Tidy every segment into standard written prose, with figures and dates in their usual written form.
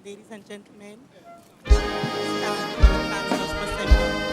Ladies and gentlemen, stand for the Chancellor's procession.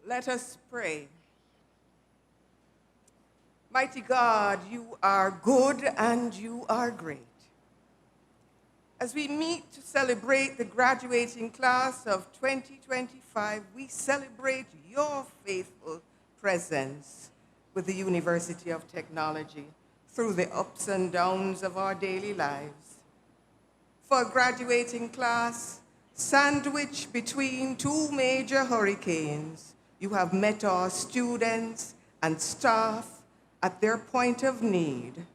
Let us pray. Mighty God, you are good and you are great. As we meet to celebrate the graduating class of 2025, we celebrate your faithful presence with the University of Technology through the ups and downs of our daily lives. For a graduating class, sandwiched between two major hurricanes, you have met our students and staff at their point of need,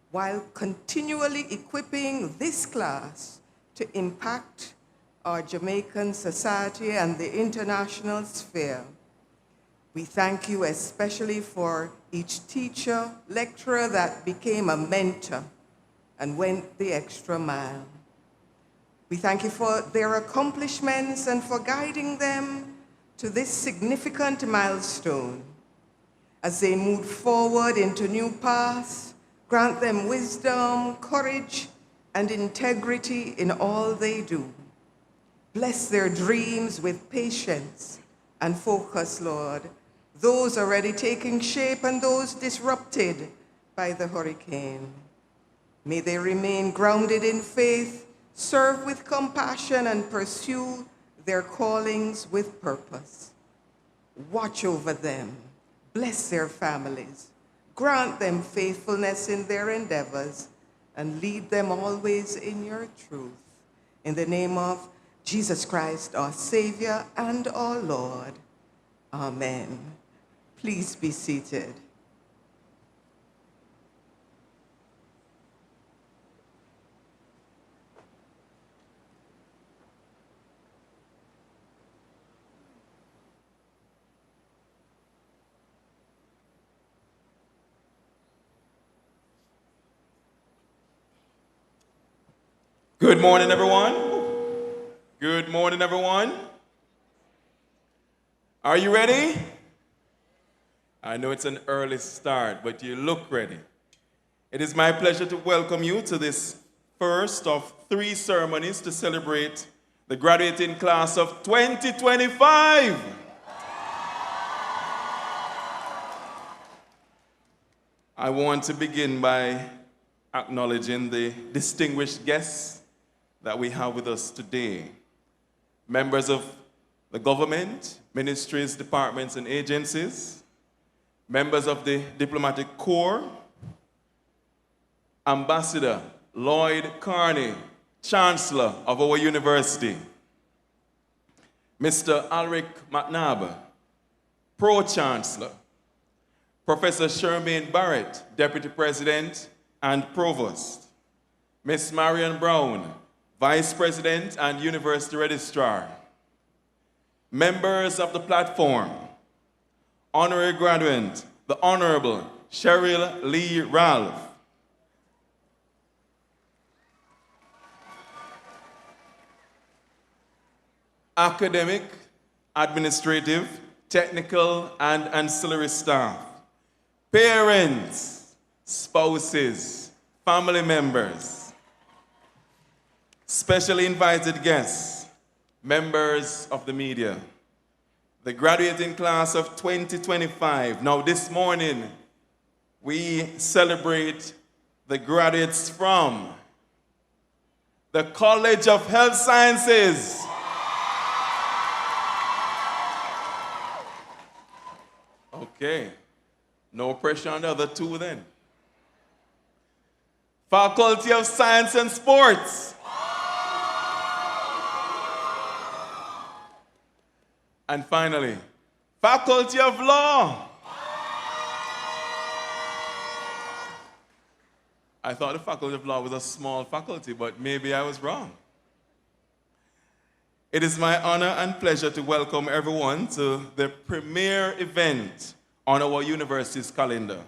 while continually equipping this class to impact our Jamaican society and the international sphere. We thank you especially for each teacher, lecturer that became a mentor and went the extra mile. We thank you for their accomplishments and for guiding them to this significant milestone. As they move forward into new paths, grant them wisdom, courage, and integrity in all they do. Bless their dreams with patience and focus, Lord, those already taking shape and those disrupted by the hurricane. May they remain grounded in faith, serve with compassion, and pursue their callings with purpose. Watch over them, bless their families, grant them faithfulness in their endeavors, and lead them always in your truth. In the name of Jesus Christ, our Savior and our Lord. Amen. Please be seated. Good morning, everyone. Good morning, everyone. Are you ready? I know it's an early start, but you look ready. It is my pleasure to welcome you to this first of 3 ceremonies to celebrate the graduating class of 2025. I want to begin by acknowledging the distinguished guests that we have with us today. Members of the government, ministries, departments, and agencies, members of the diplomatic corps, Ambassador Lloyd Carney, Chancellor of our university, Mr. Alric McNabb, Pro-Chancellor, Professor Shermaine Barrett, Deputy President and Provost, Ms. Marion Brown, Vice President and University Registrar, members of the platform, Honorary Graduate, the Honorable Cheryl Lee Ralph, academic, administrative, technical, and ancillary staff, parents, spouses, family members, specially invited guests, members of the media, the graduating class of 2025. Now this morning, we celebrate the graduates from the College of Health Sciences. Okay, no pressure on the other 2 then. Faculty of Science and Sports. And finally, Faculty of Law. I thought the Faculty of Law was a small faculty, but maybe I was wrong. It is my honor and pleasure to welcome everyone to the premier event on our university's calendar.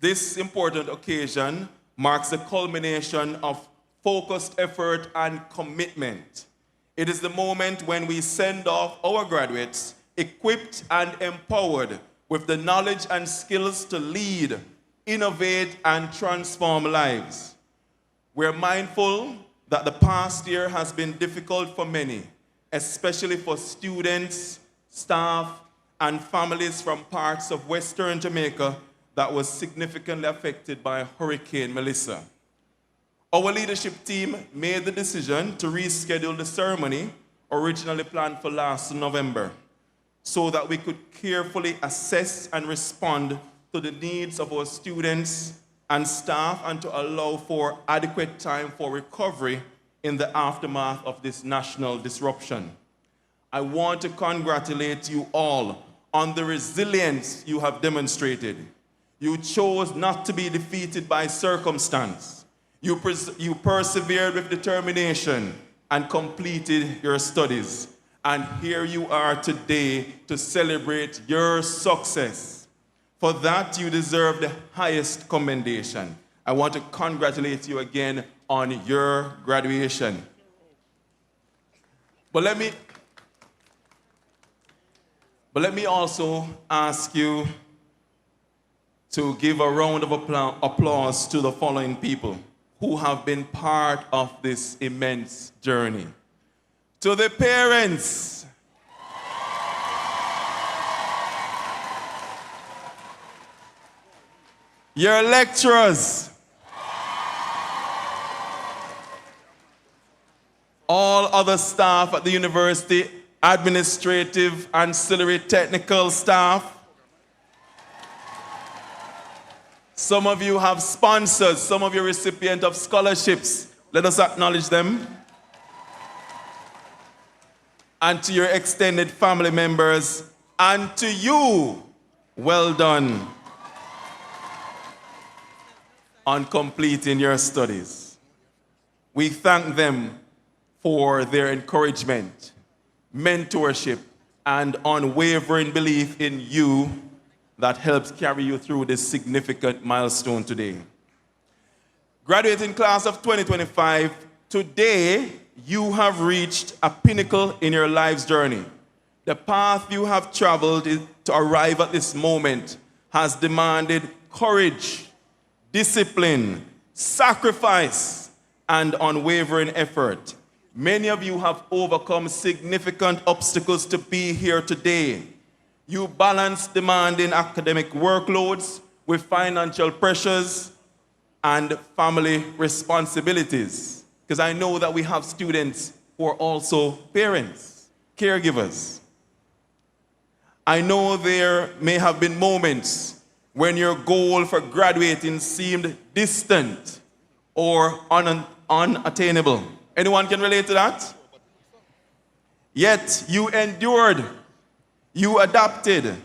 This important occasion marks the culmination of focused effort and commitment. It is the moment when we send off our graduates equipped and empowered with the knowledge and skills to lead, innovate, and transform lives. We're mindful that the past year has been difficult for many, especially for students, staff, and families from parts of Western Jamaica that was significantly affected by Hurricane Melissa. Our leadership team made the decision to reschedule the ceremony originally planned for last November so that we could carefully assess and respond to the needs of our students and staff and to allow for adequate time for recovery in the aftermath of this national disruption. I want to congratulate you all on the resilience you have demonstrated. You chose not to be defeated by circumstance. You persevered with determination and completed your studies. And here you are today to celebrate your success. For that, you deserve the highest commendation. I want to congratulate you again on your graduation. But let me also ask you to give a round of applause to the following people who have been part of this immense journey. To the parents, your lecturers, all other staff at the university, administrative, ancillary, technical staff. Some of you have sponsors, some of you are recipients of scholarships. Let us acknowledge them. And to your extended family members, and to you, well done on completing your studies. We thank them for their encouragement, mentorship, and unwavering belief in you that helps carry you through this significant milestone today. Graduating class of 2025, today you have reached a pinnacle in your life's journey. The path you have traveled to arrive at this moment has demanded courage, discipline, sacrifice, and unwavering effort. Many of you have overcome significant obstacles to be here today. You balance demanding academic workloads with financial pressures and family responsibilities. Because I know that we have students who are also parents, caregivers. I know there may have been moments when your goal for graduating seemed distant or unattainable. Anyone can relate to that? Yet you endured, you adapted,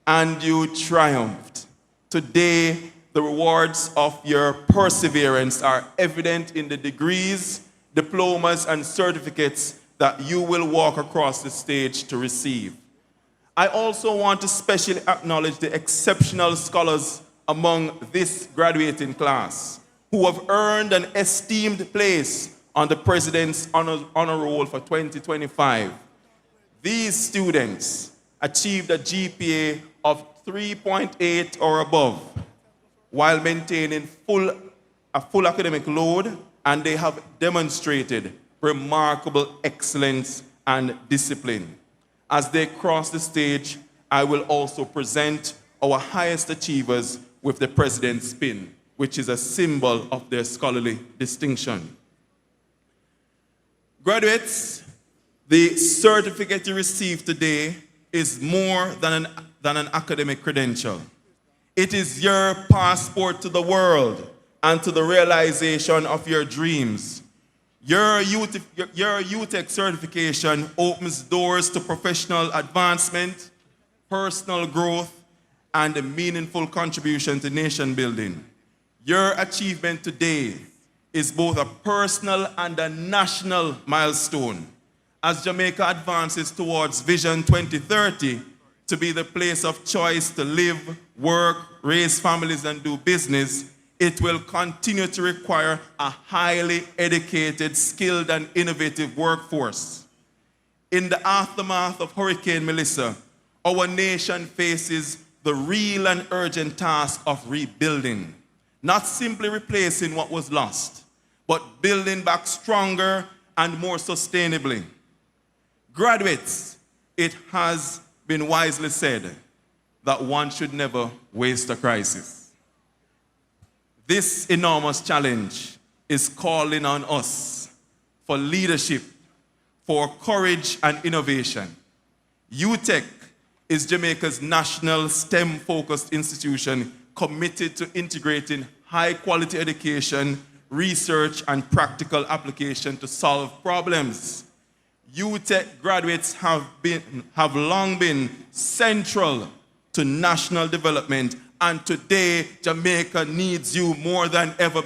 and you triumphed. Today, the rewards of your perseverance are evident in the degrees, diplomas, and certificates that you will walk across the stage to receive. I also want to specially acknowledge the exceptional scholars among this graduating class who have earned an esteemed place on the President's honor roll for 2025. These students achieved a GPA of 3.8 or above while maintaining a full academic load, and they have demonstrated remarkable excellence and discipline. As they cross the stage, I will also present our highest achievers with the President's pin, which is a symbol of their scholarly distinction. Graduates, the certificate you receive today is more than an academic credential. It is your passport to the world and to the realization of your dreams. Your UTech certification opens doors to professional advancement, personal growth, and a meaningful contribution to nation building. Your achievement today is both a personal and a national milestone as Jamaica advances towards Vision 2030 to be the place of choice to live, work, raise families, and do business. It will continue to require a highly educated, skilled, and innovative workforce. In the aftermath of Hurricane Melissa, our nation faces the real and urgent task of rebuilding, not simply replacing what was lost, but building back stronger and more sustainably. Graduates, it has been wisely said that one should never waste a crisis. This enormous challenge is calling on us for leadership, for courage and innovation. UTech is Jamaica's national STEM-focused institution committed to integrating high-quality education, research, and practical application to solve problems. UTech graduates have long been central to national development, and today Jamaica needs you more than ever.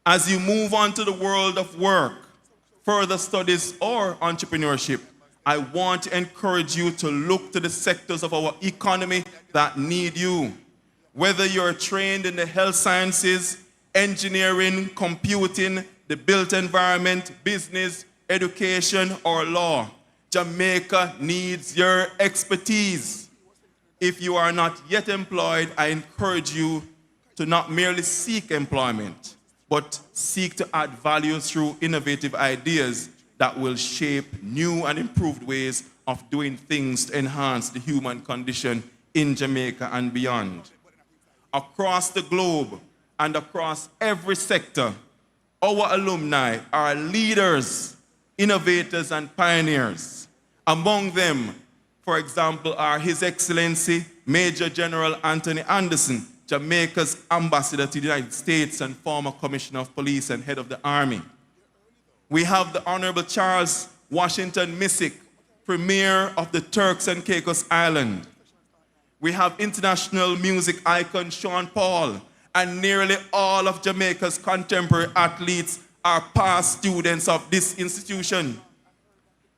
As you move on to the world of work, further studies, or entrepreneurship, I want to encourage you to look to the sectors of our economy that need you. Whether you're trained in the health sciences, engineering, computing, the built environment, business, education, or law, Jamaica needs your expertise. If you are not yet employed, I encourage you to not merely seek employment, but seek to add value through innovative ideas that will shape new and improved ways of doing things to enhance the human condition in Jamaica and beyond. Across the globe and across every sector, our alumni are leaders, innovators, and pioneers. Among them, for example, are His Excellency Major General Anthony Anderson, Jamaica's ambassador to the United States and former Commissioner of Police and head of the Army. We have the Honorable Charles Washington Missick, Premier of the Turks and Caicos Island. We have international music icon Sean Paul, and nearly all of Jamaica's contemporary athletes are past students of this institution.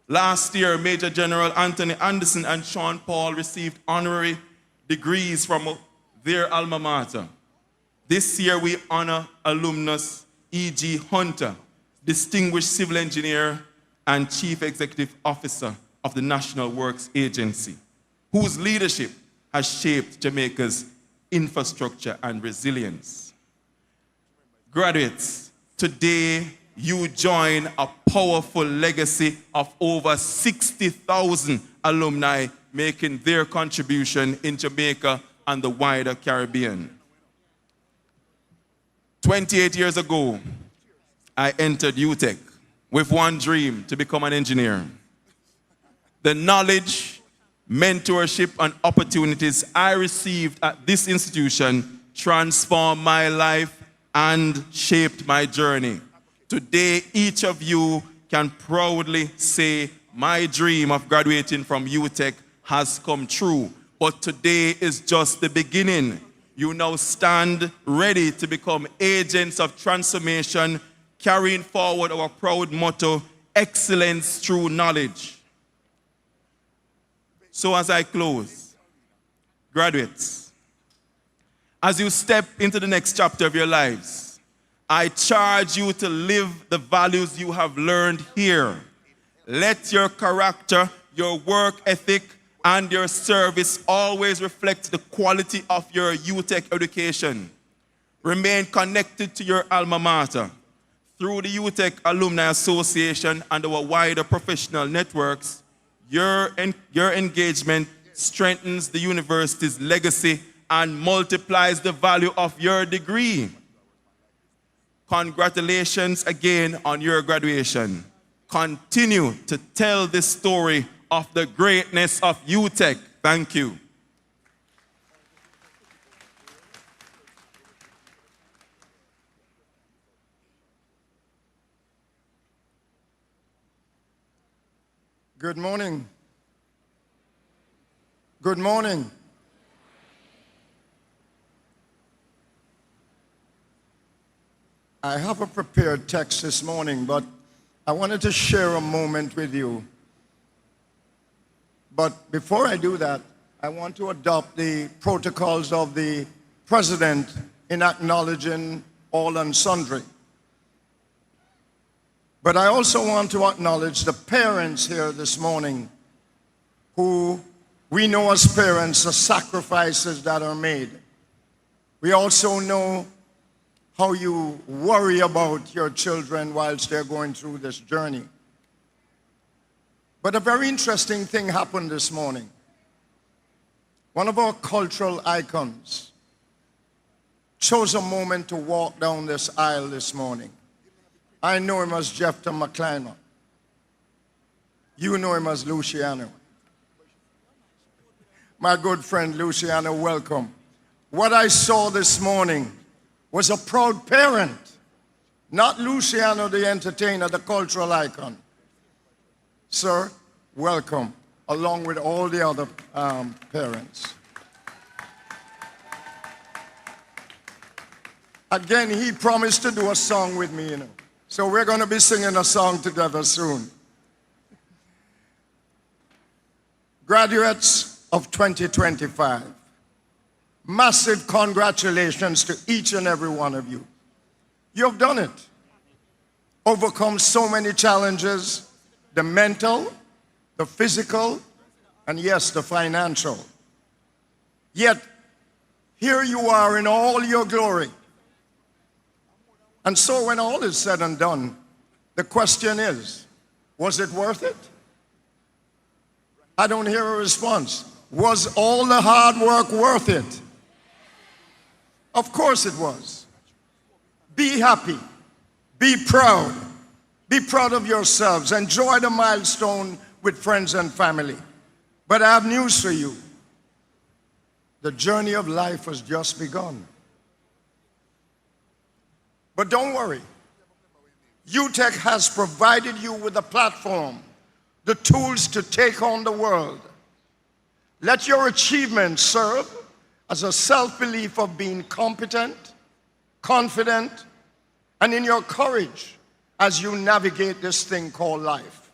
Last year, Major General Anthony Anderson and Sean Paul received honorary degrees from their alma mater. This year, we honor alumnus E.G. Hunter, Distinguished Civil Engineer and Chief Executive Officer of the National Works Agency, whose leadership has shaped Jamaica's infrastructure and resilience. Graduates, today you join a powerful legacy of over 60,000 alumni making their contribution in Jamaica and the wider Caribbean. 28 years ago, I entered UTech with one dream: to become an engineer. The knowledge, mentorship, and opportunities I received at this institution transformed my life and shaped my journey. Today, each of you can proudly say, my dream of graduating from UTech has come true. But today is just the beginning. You now stand ready to become agents of transformation, carrying forward our proud motto, excellence through knowledge. So as I close, graduates, as you step into the next chapter of your lives, I charge you to live the values you have learned here. Let your character, your work ethic, and your service always reflect the quality of your UTech education. Remain connected to your alma mater. Through the UTech Alumni Association and our wider professional networks, your engagement strengthens the university's legacy and multiplies the value of your degree. Congratulations again on your graduation. Continue to tell the story of the greatness of UTech. Thank you. Good morning. Good morning. I have a prepared text this morning, but I wanted to share a moment with you. But before I do that, I want to adopt the protocols of the President in acknowledging all and sundry. But I also want to acknowledge the parents here this morning who we know as parents the sacrifices that are made. We also know how you worry about your children whilst they're going through this journey. But a very interesting thing happened this morning. One of our cultural icons, chose a moment to walk down this aisle this morning. I know him as Jefton McClymont. You know him as Luciano. My good friend Luciano, welcome. What I saw this morning was a proud parent, not Luciano the entertainer, the cultural icon. Sir, welcome, along with all the other parents. Again, he promised to do a song with me, So we're going to be singing a song together soon. Graduates of 2025, massive congratulations to each and every one of you. You've done it. Overcome so many challenges, the mental, the physical, and yes, the financial. Yet, here you are in all your glory. And so when all is said and done, the question is, was it worth it? I don't hear a response. Was all the hard work worth it? Of course it was. Be happy. Be proud. Be proud of yourselves. Enjoy the milestone with friends and family. But I have news for you. The journey of life has just begun. But don't worry. UTech has provided you with a platform, the tools to take on the world. Let your achievements serve as a self-belief of being competent, confident, and in your courage as you navigate this thing called life.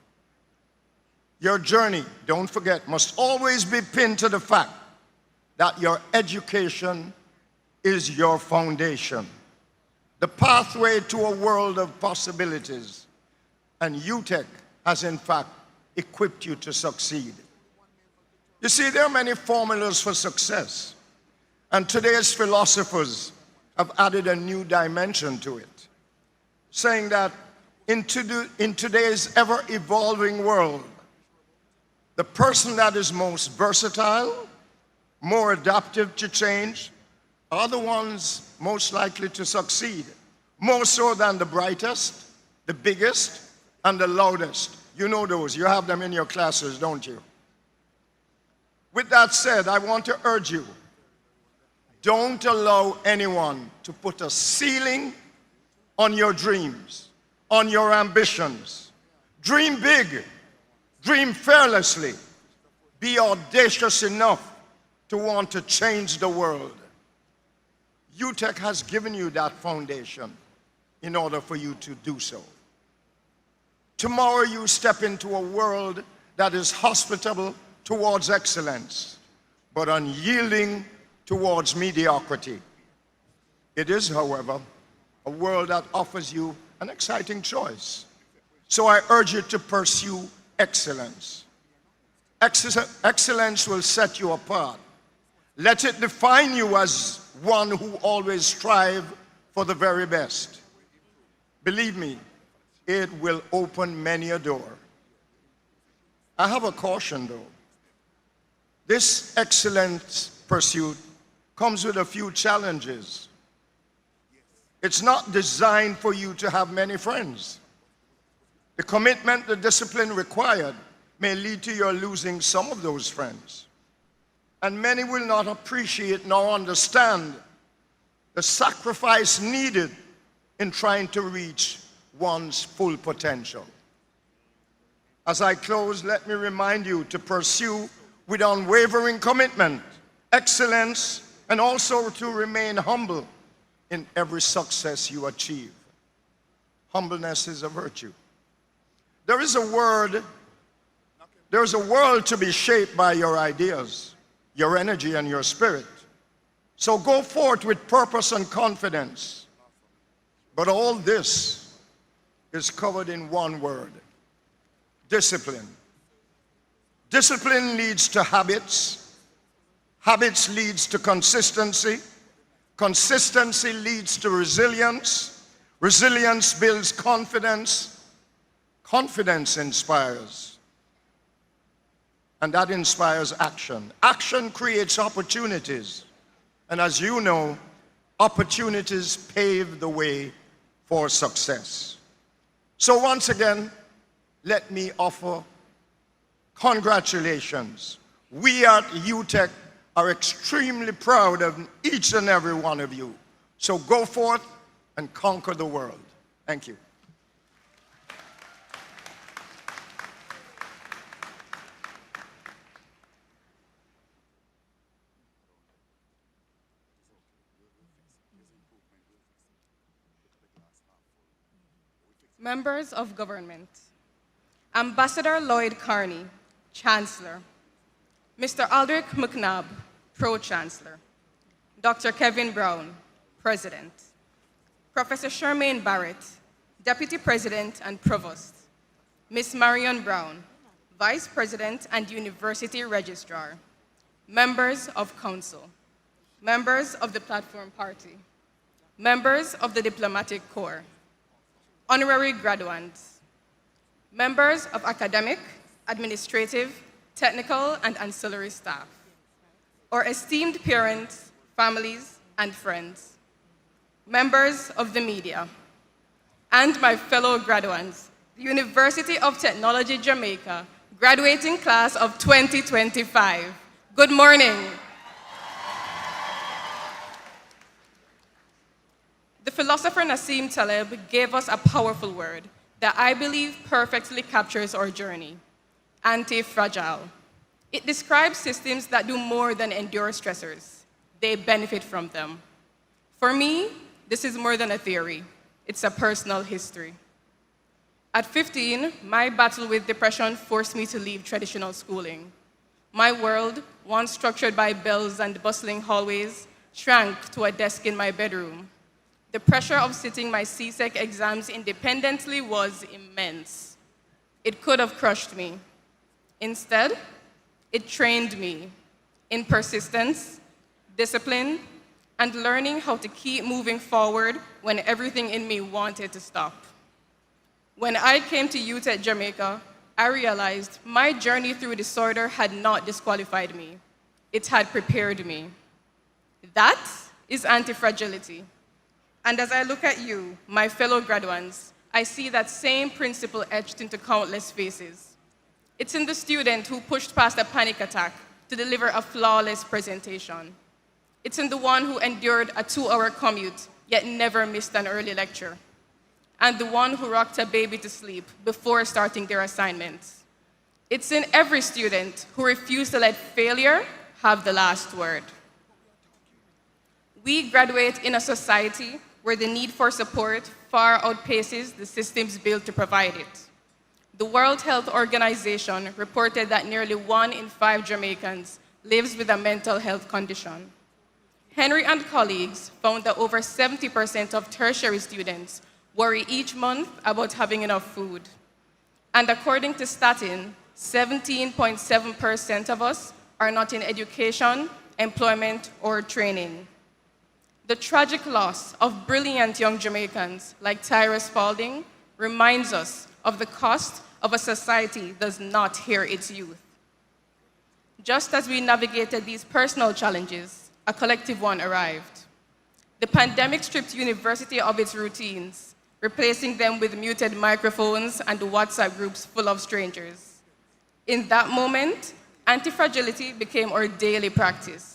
Your journey, don't forget, must always be pinned to the fact that your education is your foundation, the pathway to a world of possibilities. And UTech has in fact equipped you to succeed. You see, there are many formulas for success, and today's philosophers have added a new dimension to it, saying that in today's ever-evolving world, the person that is most versatile, more adaptive to change, are the ones most likely to succeed, more so than the brightest, the biggest, and the loudest. You know those. You have them in your classes, don't you? With that said, I want to urge you, don't allow anyone to put a ceiling on your dreams, on your ambitions. Dream big. Dream fearlessly. Be audacious enough to want to change the world. UTech has given you that foundation in order for you to do so. Tomorrow you step into a world that is hospitable towards excellence, but unyielding towards mediocrity. It is, however, a world that offers you an exciting choice. So I urge you to pursue excellence. Excellence will set you apart. Let it define you as one who always strives for the very best. Believe me, it will open many a door. I have a caution though. This excellent pursuit comes with a few challenges. It's not designed for you to have many friends. The commitment, the discipline required may lead to your losing some of those friends. And many will not appreciate nor understand the sacrifice needed in trying to reach one's full potential. As I close, let me remind you to pursue with unwavering commitment, excellence, and also to remain humble in every success you achieve. Humbleness is a virtue. There is a world to be shaped by your ideas, your energy, and your spirit. So go forth with purpose and confidence. But all this is covered in one word: discipline. Discipline leads to habits. Habits leads to consistency. Consistency leads to resilience. Resilience builds confidence. Confidence inspires. And that inspires action. Action creates opportunities. And as you know, opportunities pave the way for success. So once again, let me offer congratulations. We at UTech are extremely proud of each and every one of you. So go forth and conquer the world. Thank you. Members of government, Ambassador Lloyd Carney, Chancellor, Mr. Aldrich McNabb, Pro-Chancellor, Dr. Kevin Brown, President, Professor Charmaine Barrett, Deputy President and Provost, Ms. Marion Brown, Vice President and University Registrar, members of Council, members of the Platform Party, members of the Diplomatic Corps, honorary graduates, members of academic, administrative, technical, and ancillary staff, our esteemed parents, families, and friends, members of the media, and my fellow graduates, the University of Technology, Jamaica, graduating class of 2025. Good morning. The philosopher Nassim Taleb gave us a powerful word that I believe perfectly captures our journey: anti-fragile. It describes systems that do more than endure stressors. They benefit from them. For me, this is more than a theory. It's a personal history. At 15, my battle with depression forced me to leave traditional schooling. My world, once structured by bells and bustling hallways, shrank to a desk in my bedroom. The pressure of sitting my CSEC exams independently was immense. It could have crushed me. Instead, it trained me in persistence, discipline, and learning how to keep moving forward when everything in me wanted to stop. When I came to UTech Jamaica, I realized my journey through disorder had not disqualified me. It had prepared me. That is anti-fragility. And as I look at you, my fellow graduates, I see that same principle etched into countless faces. It's in the student who pushed past a panic attack to deliver a flawless presentation. It's in the one who endured a 2-hour commute, yet never missed an early lecture. And the one who rocked a baby to sleep before starting their assignments. It's in every student who refused to let failure have the last word. We graduate in a society where the need for support far outpaces the systems built to provide it. The World Health Organization reported that nearly 1 in 5 Jamaicans lives with a mental health condition. Henry and colleagues found that over 70% of tertiary students worry each month about having enough food. And according to Statin, 17.7% of us are not in education, employment, or training. The tragic loss of brilliant young Jamaicans like Tyra Spalding reminds us of the cost of a society that does not hear its youth. Just as we navigated these personal challenges, a collective one arrived. The pandemic stripped university of its routines, replacing them with muted microphones and WhatsApp groups full of strangers. In that moment, anti-fragility became our daily practice.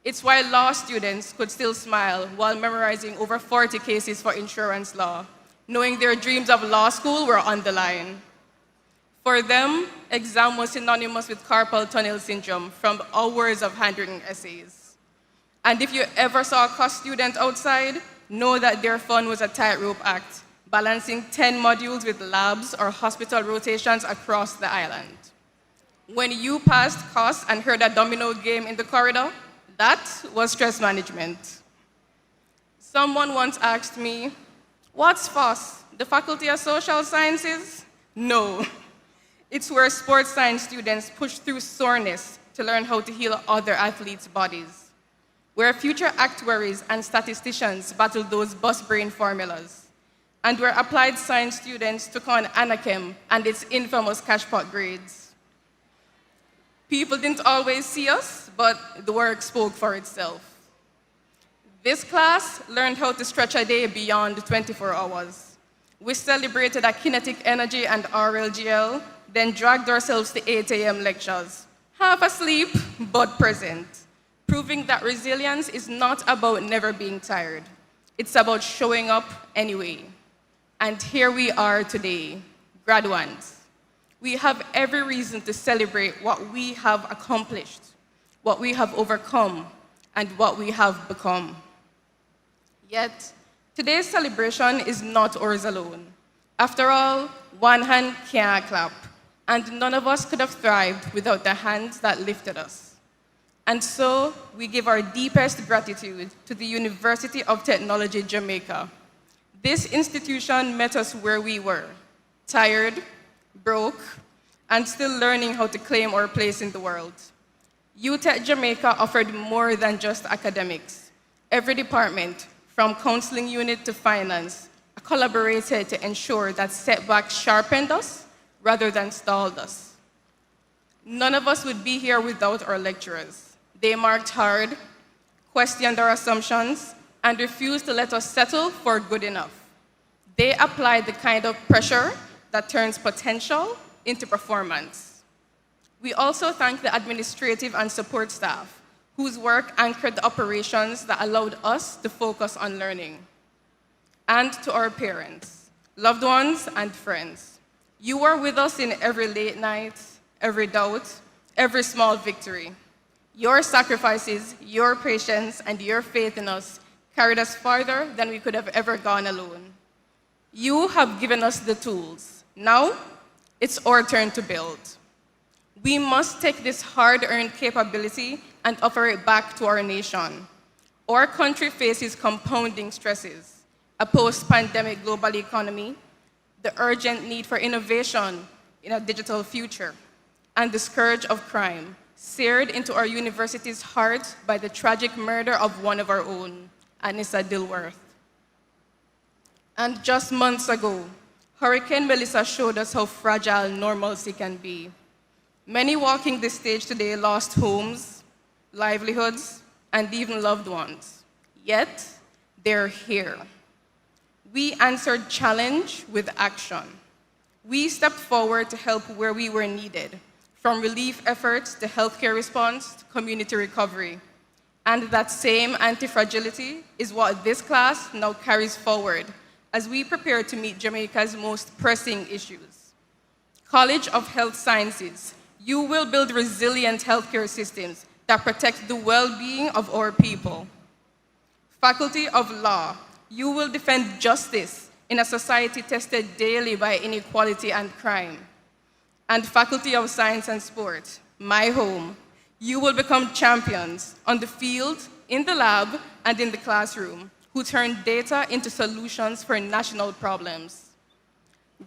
It's why law students could still smile while memorizing over 40 cases for insurance law, knowing their dreams of law school were on the line. For them, exam was synonymous with carpal tunnel syndrome from hours of handwritten essays. And if you ever saw a cost student outside, know that their fun was a tightrope act, balancing 10 modules with labs or hospital rotations across the island. When you passed cost and heard a domino game in the corridor, that was stress management. Someone once asked me, "What's FOSS, the Faculty of Social Sciences?" No, it's where sports science students push through soreness to learn how to heal other athletes' bodies, where future actuaries and statisticians battle those bus brain formulas, and where applied science students took on Anachem and its infamous cashpot grades. People didn't always see us, but the work spoke for itself. This class learned how to stretch a day beyond 24 hours. We celebrated our kinetic energy and RLGL, then dragged ourselves to 8 a.m. lectures, half asleep but present, proving that resilience is not about never being tired. It's about showing up anyway. And here we are today, graduates. We have every reason to celebrate what we have accomplished, what we have overcome, and what we have become. Yet, today's celebration is not ours alone. After all, one hand can't clap, and none of us could have thrived without the hands that lifted us. And so, we give our deepest gratitude to the University of Technology, Jamaica. This institution met us where we were, tired, broke, and still learning how to claim our place in the world. UTech Jamaica offered more than just academics. Every department, from counseling unit to finance, collaborated to ensure that setbacks sharpened us rather than stalled us. None of us would be here without our lecturers. They marked hard, questioned our assumptions, and refused to let us settle for good enough. They applied the kind of pressure that turns potential into performance. We also thank the administrative and support staff, whose work anchored the operations that allowed us to focus on learning. And to our parents, loved ones, and friends. You were with us in every late night, every doubt, every small victory. Your sacrifices, your patience, and your faith in us carried us farther than we could have ever gone alone. You have given us the tools. Now, it's our turn to build. We must take this hard-earned capability and offer it back to our nation. Our country faces compounding stresses, a post-pandemic global economy, the urgent need for innovation in a digital future, and the scourge of crime, seared into our university's heart by the tragic murder of one of our own, Anissa Dilworth. And just months ago, Hurricane Melissa showed us how fragile normalcy can be. Many walking this stage today lost homes, livelihoods, and even loved ones. Yet, they're here. We answered challenge with action. We stepped forward to help where we were needed, from relief efforts to healthcare response to community recovery. And that same anti-fragility is what this class now carries forward as we prepare to meet Jamaica's most pressing issues. College of Health Sciences, you will build resilient healthcare systems that protect the well-being of our people. Faculty of Law, you will defend justice in a society tested daily by inequality and crime. And Faculty of Science and Sport, my home, you will become champions on the field, in the lab, and in the classroom, who turn data into solutions for national problems.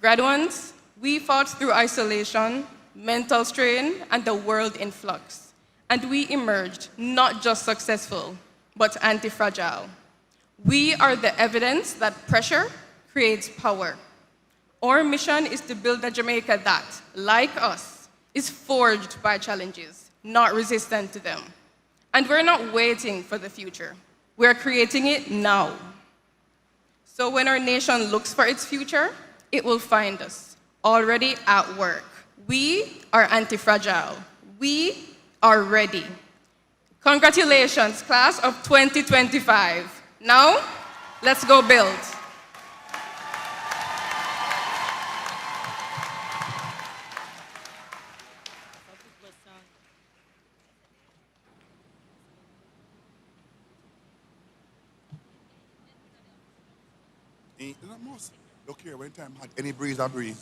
Graduates, we fought through isolation, mental strain, and the world in flux. And we emerged not just successful, but anti-fragile. We are the evidence that pressure creates power. Our mission is to build a Jamaica that, like us, is forged by challenges, not resistant to them. And we're not waiting for the future. We're creating it now. So when our nation looks for its future, it will find us already at work. We are anti-fragile. We are ready. Congratulations, class of 2025. Now, let's go build. Look here, when time had any breeze, I breathe.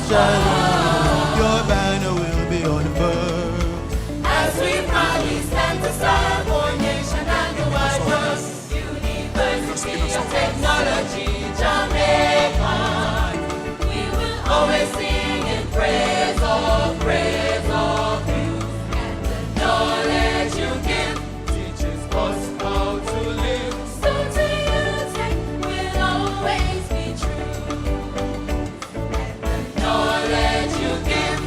shine. Your banner will be unfurled. As we proudly stand to serve our nation and the wide world, University of Technology, Jamaica, we will always sing in praise of you, and the knowledge you give teaches us how to live. So to UTech will always be true, and the knowledge you give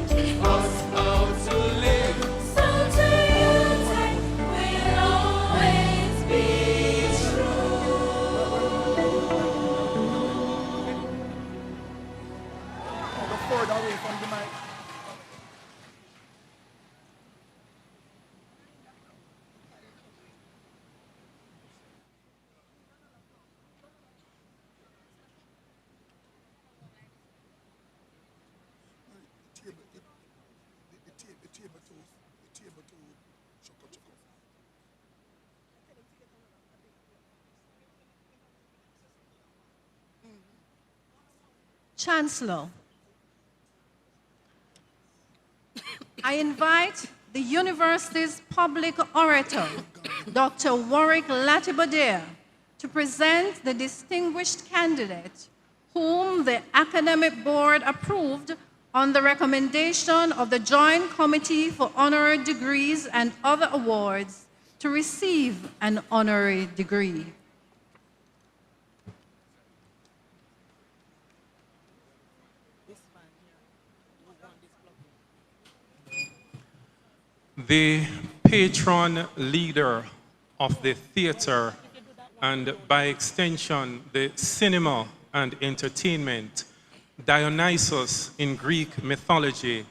teaches us how to live. So to UTech will always be true. Go forward away from the mic. The table to chuck. Chancellor, I invite the university's public orator, Dr. Warwick Latibodere, to present the distinguished candidate whom the academic board approved on the recommendation of the Joint Committee for Honorary Degrees and Other Awards to receive an honorary degree. The patron leader of the theater and by extension the cinema and entertainment, Dionysus in Greek mythology,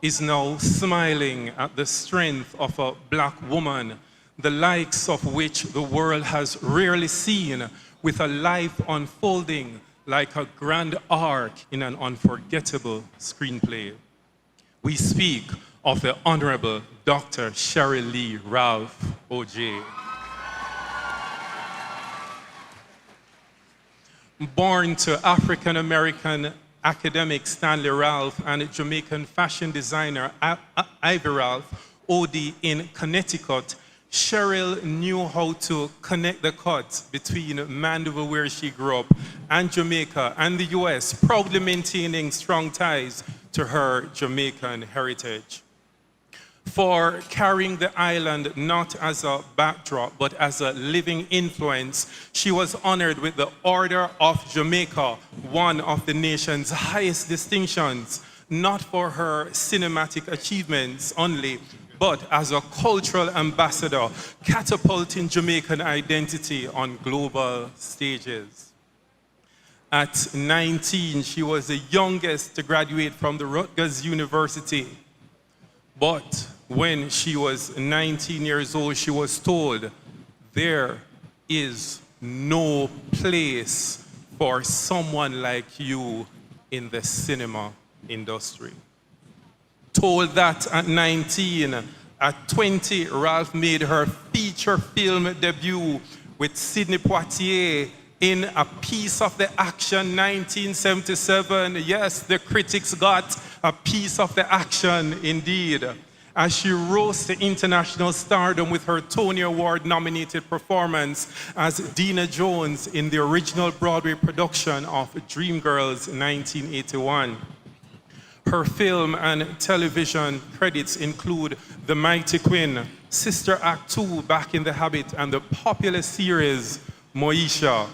is now smiling at the strength of a black woman, the likes of which the world has rarely seen, with a life unfolding like a grand arc in an unforgettable screenplay. We speak of the Honorable Dr. Cheryl Lee Ralph, OJ. Born to African-American academic Stanley Ralph and Jamaican fashion designer Ivy Ralph, OD, in Connecticut, Cheryl knew how to connect the dots between Mandeville, where she grew up, and Jamaica and the US, proudly maintaining strong ties to her Jamaican heritage. For carrying the island not as a backdrop, but as a living influence, she was honored with the Order of Jamaica, one of the nation's highest distinctions, not for her cinematic achievements only, but as a cultural ambassador, catapulting Jamaican identity on global stages. At 19, she was the youngest to graduate from the Rutgers University. But when she was 19 years old, she was told, there is no place for someone like you in the cinema industry. Told that at 19, at 20, Ralph made her feature film debut with Sidney Poitier in A Piece of the Action, 1977. Yes, the critics got a piece of the action indeed, as she rose to international stardom with her Tony Award-nominated performance as Dina Jones in the original Broadway production of Dreamgirls, 1981. Her film and television credits include The Mighty Quinn, Sister Act 2, Back in the Habit, and the popular series Moesha.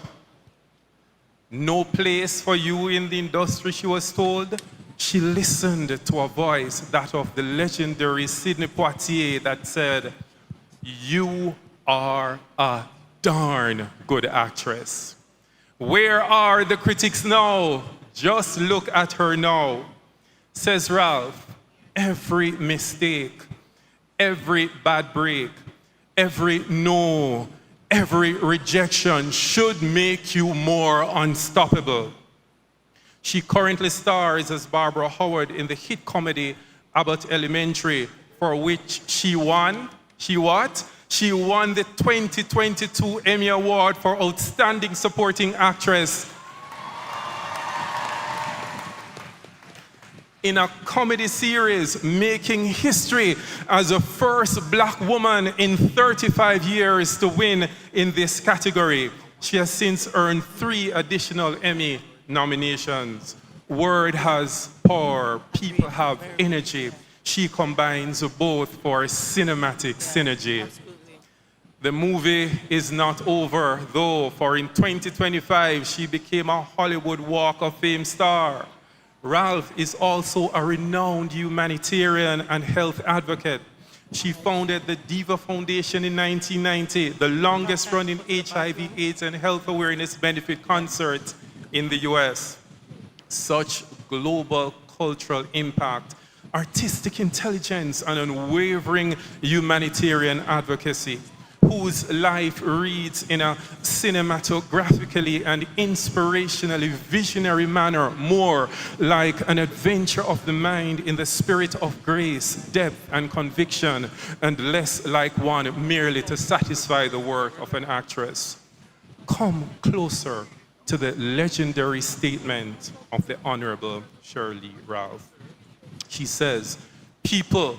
No place for you in the industry, she was told. She listened to a voice, that of the legendary Sidney Poitier, that said, you are a darn good actress. Where are the critics now? Just look at her now. Says Ralph, every mistake, every bad break, every no, every rejection should make you more unstoppable. She currently stars as Barbara Howard in the hit comedy Abbott Elementary, for which she won, she what? She won the 2022 Emmy Award for Outstanding Supporting Actress. in a comedy series, making history as the first black woman in 35 years to win in this category. She has since earned 3 additional Emmy nominations. Word has power, people have energy. She combines both for cinematic synergy. The movie is not over, though, for in 2025, she became a Hollywood Walk of Fame star. Ralph is also a renowned humanitarian and health advocate. She founded the Diva Foundation in 1990, the longest-running HIV/AIDS and health awareness benefit concert in the US. Such global cultural impact, artistic intelligence, and unwavering humanitarian advocacy, whose life reads in a cinematographically and inspirationally visionary manner, more like an adventure of the mind in the spirit of grace, depth, and conviction, and less like one merely to satisfy the work of an actress. Come closer to the legendary statement of the Honorable Shirley Ralph. She says, "People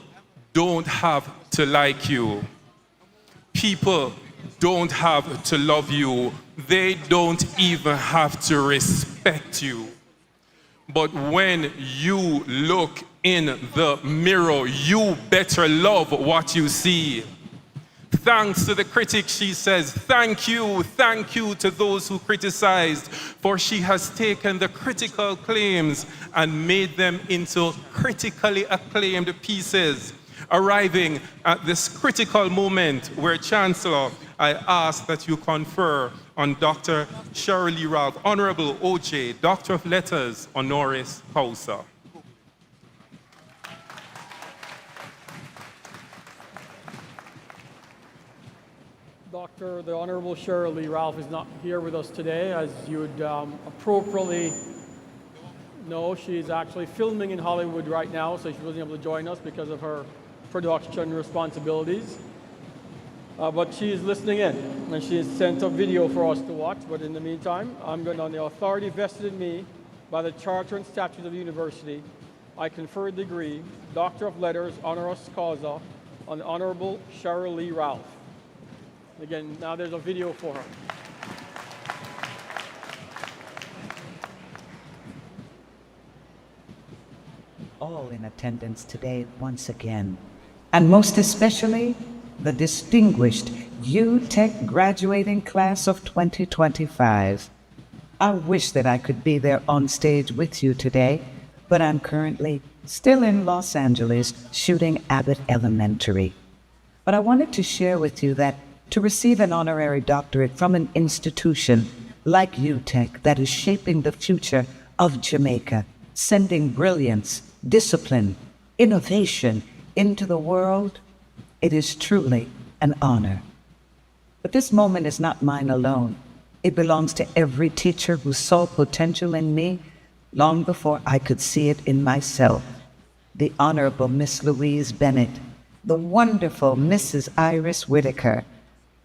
don't have to like you. People don't have to love you. They don't even have to respect you. But when you look in the mirror, you better love what you see." Thanks to the critics, she says, thank you to those who criticized, for she has taken the critical claims and made them into critically acclaimed pieces. Arriving at this critical moment where, Chancellor, I ask that you confer on Dr. Shirley Ralph, Honorable OJ, Doctor of Letters, honoris causa. The Honorable Shirley Ralph is not here with us today. As you would appropriately know, she's actually filming in Hollywood right now, so she wasn't able to join us because of her production responsibilities. But she is listening in, and she has sent a video for us to watch. But in the meantime, I'm going, on the authority vested in me by the Charter and Statutes of the University, I confer a degree, Doctor of Letters, honoris causa, on the Honorable Shirley Ralph. Again, now there's a video for her. All in attendance today once again, and most especially the distinguished UTech graduating class of 2025. I wish that I could be there on stage with you today, but I'm currently still in Los Angeles shooting Abbott Elementary. But I wanted to share with you that to receive an honorary doctorate from an institution like UTech that is shaping the future of Jamaica, sending brilliance, discipline, innovation into the world, it is truly an honor. But this moment is not mine alone. It belongs to every teacher who saw potential in me long before I could see it in myself. The Honorable Miss Louise Bennett, the wonderful Mrs. Iris Whitaker.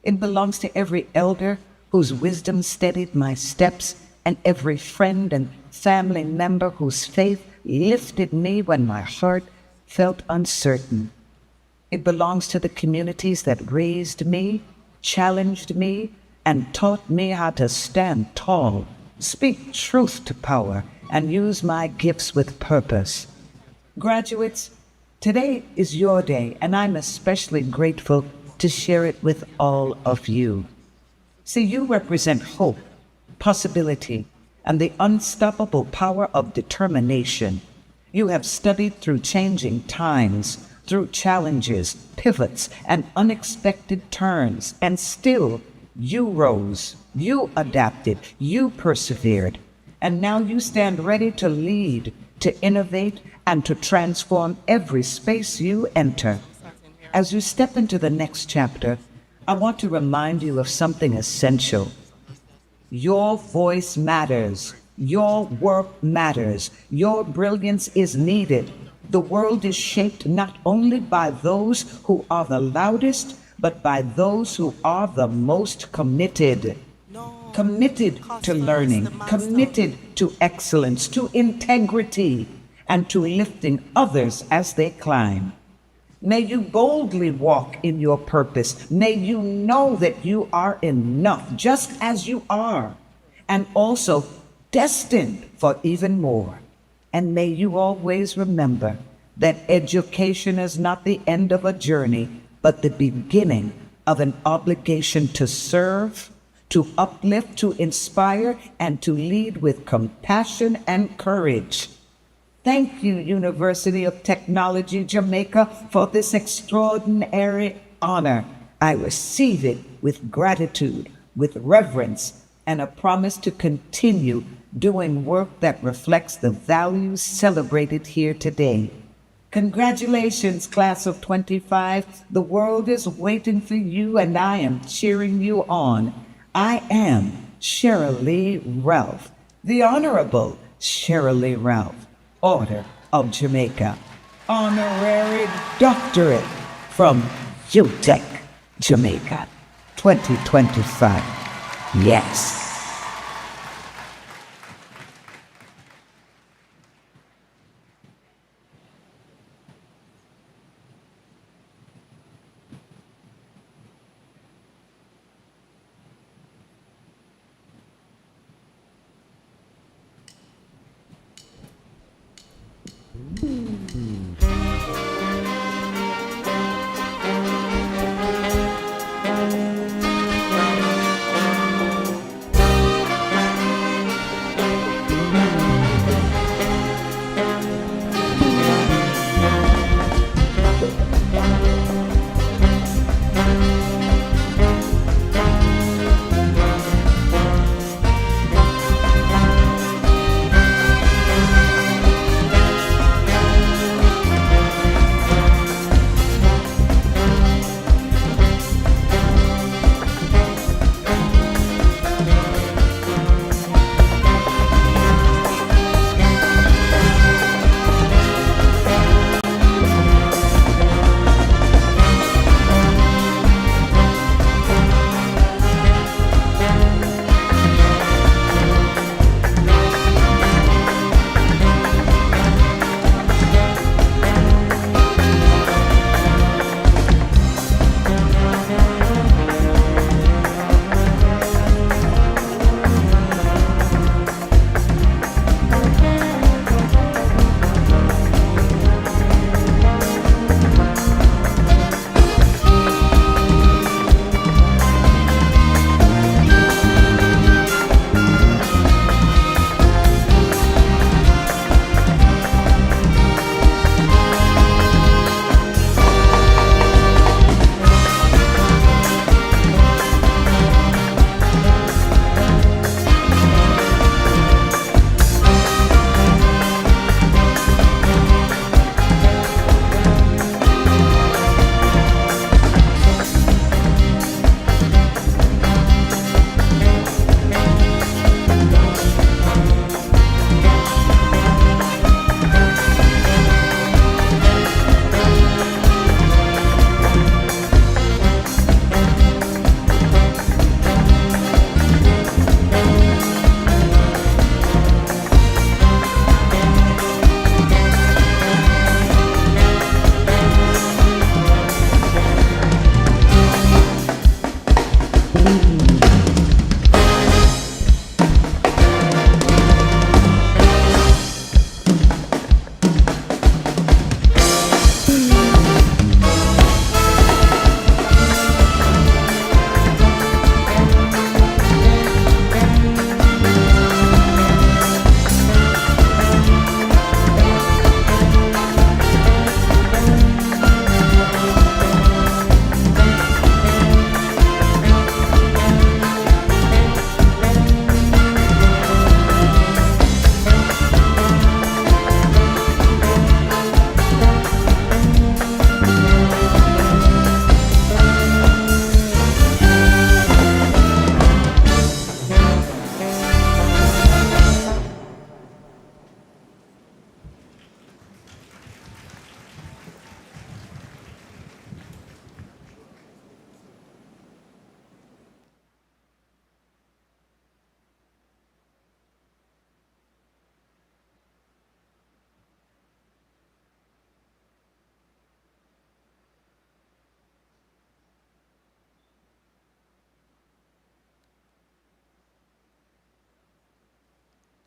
It belongs to every elder whose wisdom steadied my steps, and every friend and family member whose faith lifted me when my heart felt uncertain. It belongs to the communities that raised me, challenged me, and taught me how to stand tall, speak truth to power, and use my gifts with purpose. Graduates, today is your day, and I'm especially grateful to share it with all of you. See, you represent hope, possibility, and the unstoppable power of determination. You have studied through changing times, through challenges, pivots, and unexpected turns, and still you rose, you adapted, you persevered, and now you stand ready to lead, to innovate, and to transform every space you enter. As you step into the next chapter, I want to remind you of something essential. Your voice matters. Your work matters. Your brilliance is needed. The world is shaped not only by those who are the loudest, but by those who are the most committed. Committed to learning, committed to excellence, to integrity. and to lifting others as they climb. May you boldly walk in your purpose. May you know that you are enough just as you are, and also destined for even more. And may you always remember that education is not the end of a journey, but the beginning of an obligation to serve, to uplift, to inspire, and to lead with compassion and courage. Thank you, University of Technology Jamaica, for this extraordinary honor. I receive it with gratitude, with reverence, and a promise to continue doing work that reflects the values celebrated here today. Congratulations, class of 25. The world is waiting for you, and I am cheering you on. I am Cheryl Lee Ralph, the Honorable Cheryl Lee Ralph, Order of Jamaica, Honorary Doctorate from UTech, Jamaica, 2025. Yes.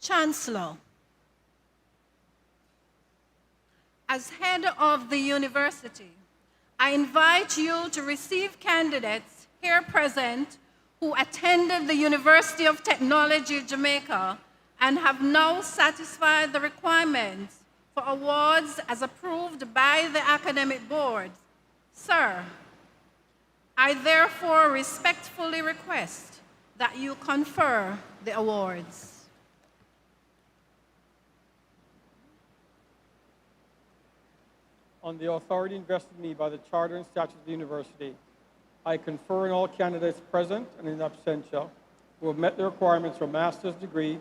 Chancellor, as head of the university, I invite you to receive candidates here present who attended the University of Technology, Jamaica, and have now satisfied the requirements for awards as approved by the academic board. Sir, I therefore respectfully request that you confer the awards. On the authority invested in me by the Charter and Statutes of the University, I confer on all candidates present and in absentia who have met the requirements for a master's degree,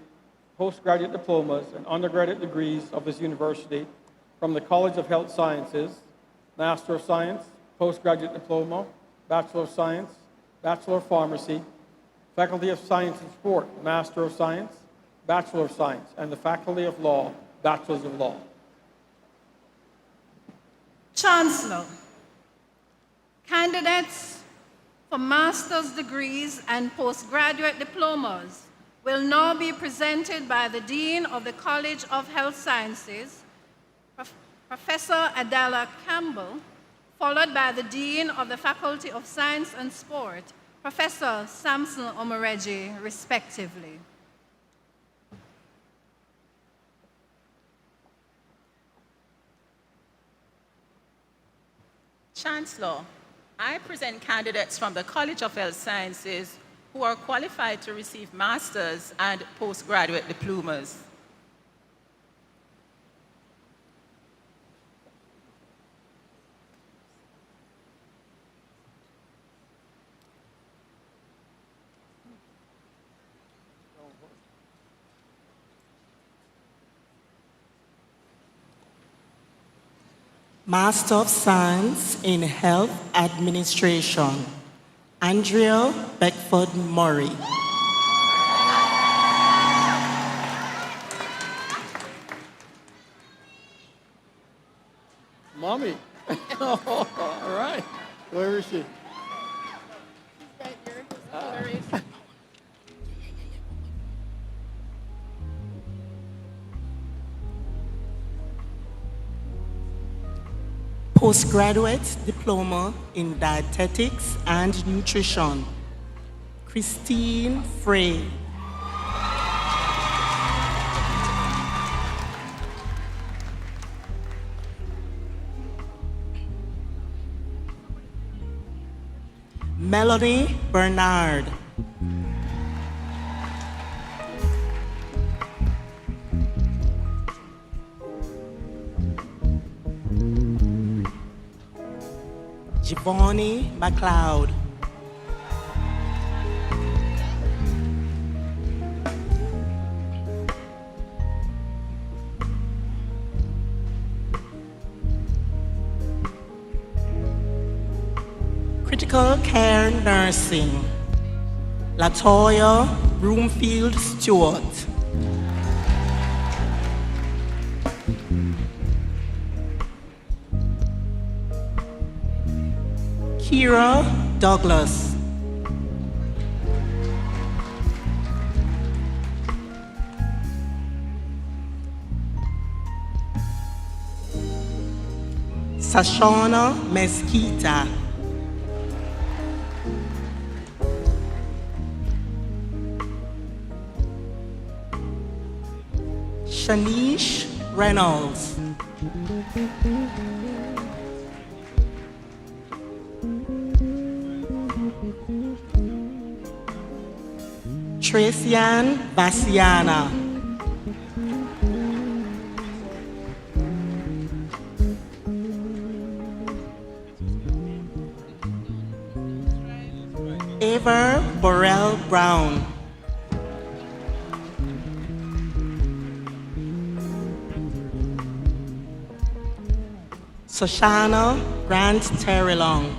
postgraduate diplomas, and undergraduate degrees of this university from the College of Health Sciences, Master of Science, Postgraduate Diploma, Bachelor of Science, Bachelor of Pharmacy, Faculty of Science and Sport, Master of Science, Bachelor of Science, and the Faculty of Law, Bachelors of Law. Chancellor, candidates for master's degrees and postgraduate diplomas will now be presented by the Dean of the College of Health Sciences, Professor Adela Campbell, followed by the Dean of the Faculty of Science and Sport, Professor Samson Omoreji, respectively. Chancellor, I present candidates from the College of Health Sciences who are qualified to receive master's and postgraduate diplomas. Master of Science in Health Administration, Andrea Beckford Murray. Mommy. All right. Where is she? Right here. Honorary. Postgraduate Diploma in Dietetics and Nutrition, Christine Frey. Melanie Bernard. Giovanni McLeod. Critical Care Nursing, Latoya Broomfield Stewart. Kira Douglas. Sashana Mesquita. Shanish Reynolds. Tracian Bassiana. Ava Borrell Brown. Soshana Grant Terrelong.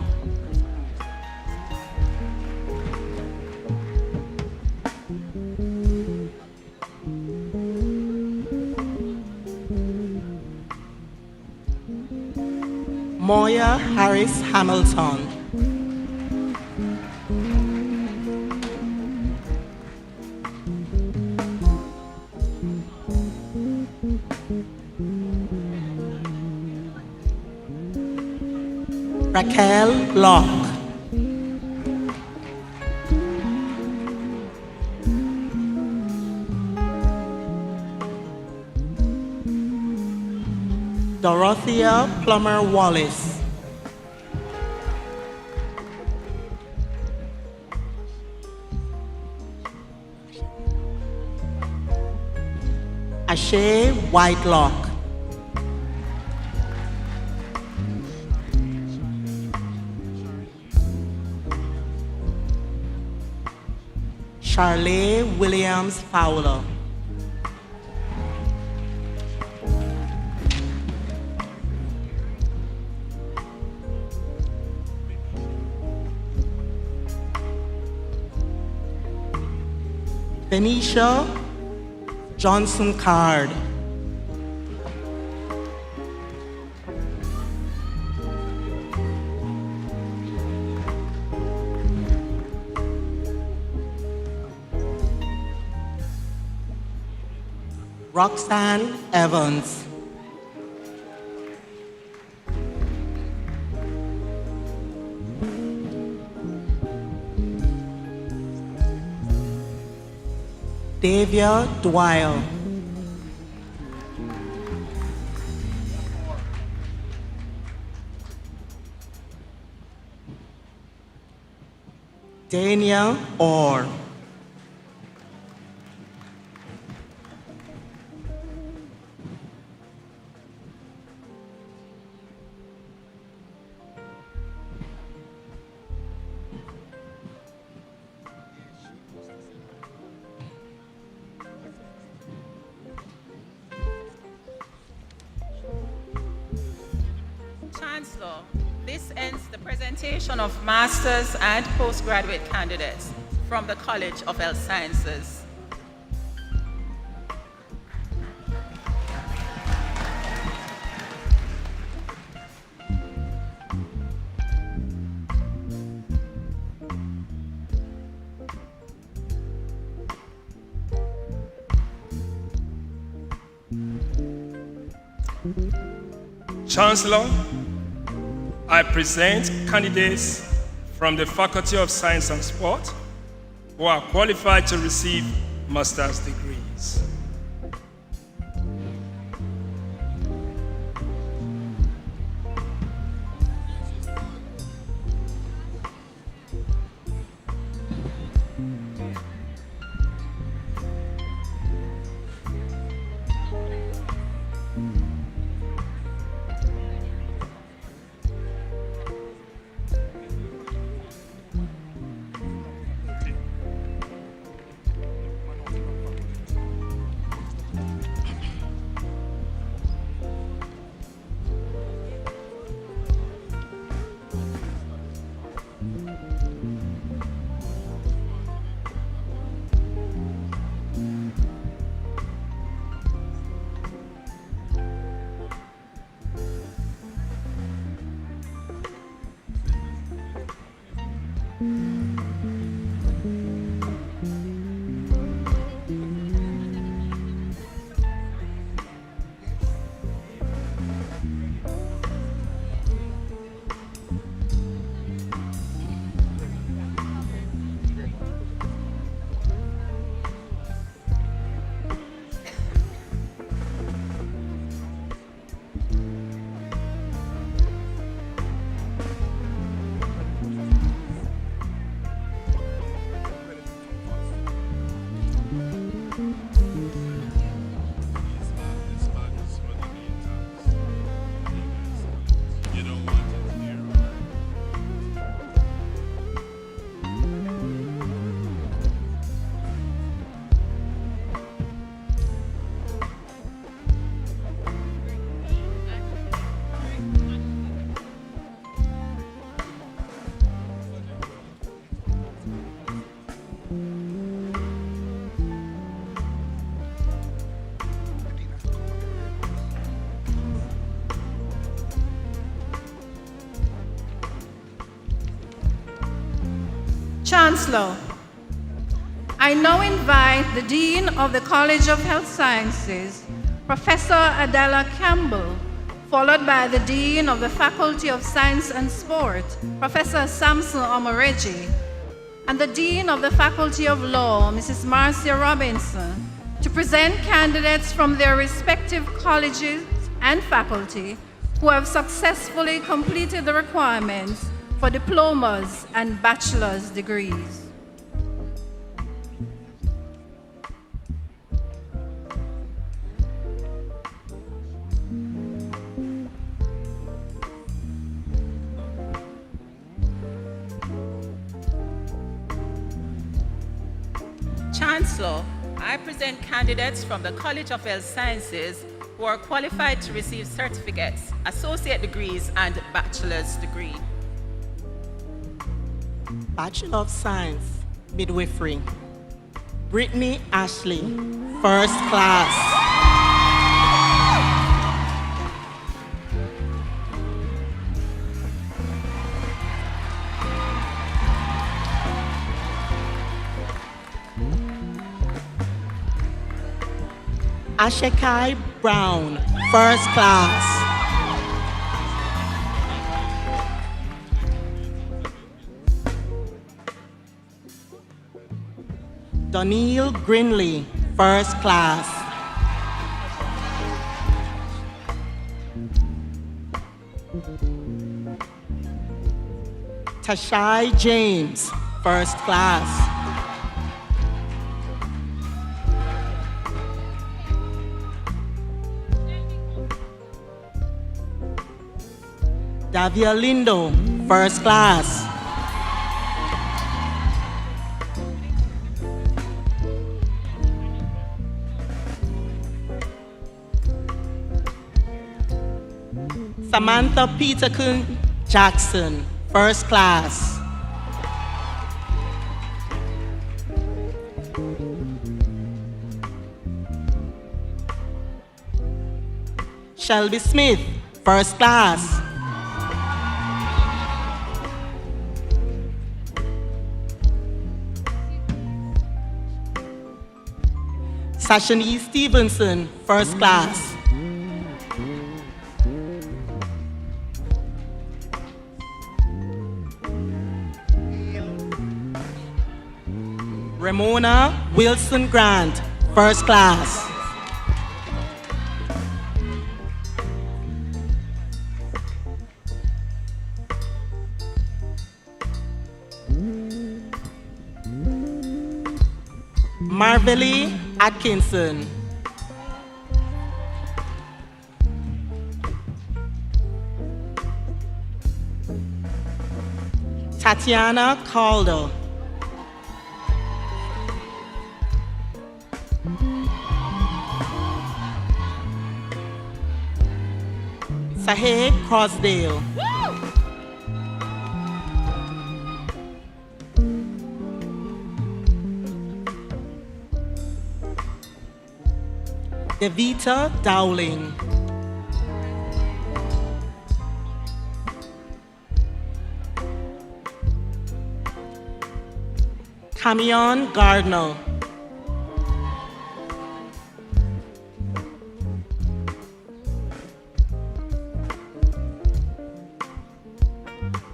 Moya Harris Hamilton. Raquel Locke. Dorothea Plummer Wallace. Ashay Whitelock. Charley Williams Fowler. Venetia Johnson Card. Roxanne Evans. Davia Dwyer. Dania Orr. Chancellor, this ends the presentation of master's and postgraduate candidates from the College of Health Sciences. Chancellor, I present candidates from the Faculty of Science and Sport who are qualified to receive master's degrees. Chancellor, I now invite the Dean of the College of Health Sciences, Professor Adela Campbell, followed by the Dean of the Faculty of Science and Sport, Professor Samson Omoreji, and the Dean of the Faculty of Law, Mrs. Marcia Robinson, to present candidates from their respective colleges and faculty who have successfully completed the requirements for diplomas and bachelor's degrees. Chancellor, I present candidates from the College of Health Sciences who are qualified to receive certificates, associate degrees, and bachelor's degree. Bachelor of Science, Midwifery. Brittany Ashley, first class. Ashekai Brown, first class. Doniel Grinley, first class. Tashai James, first class. Davia Lindo, first class. Samantha Peterkin Jackson, first class. Shelby Smith, first class. Sashani Stevenson, first class. Ramona Wilson Grant, first class. Marvely Atkinson. Tatiana Calder. Saheh Crosdale. Devita Dowling. Camion Gardner.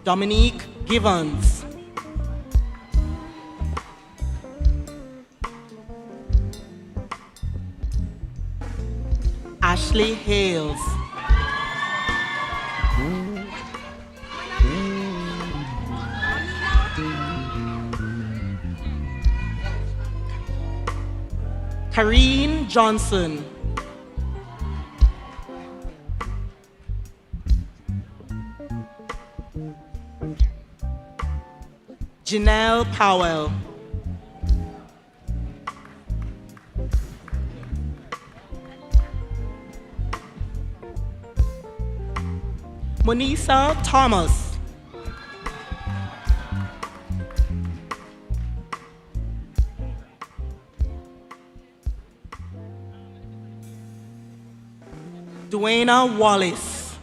Dominique Givens. Ashley Hales. Kareen Johnson. Janelle Powell. Monisa Thomas. Duana Wallace.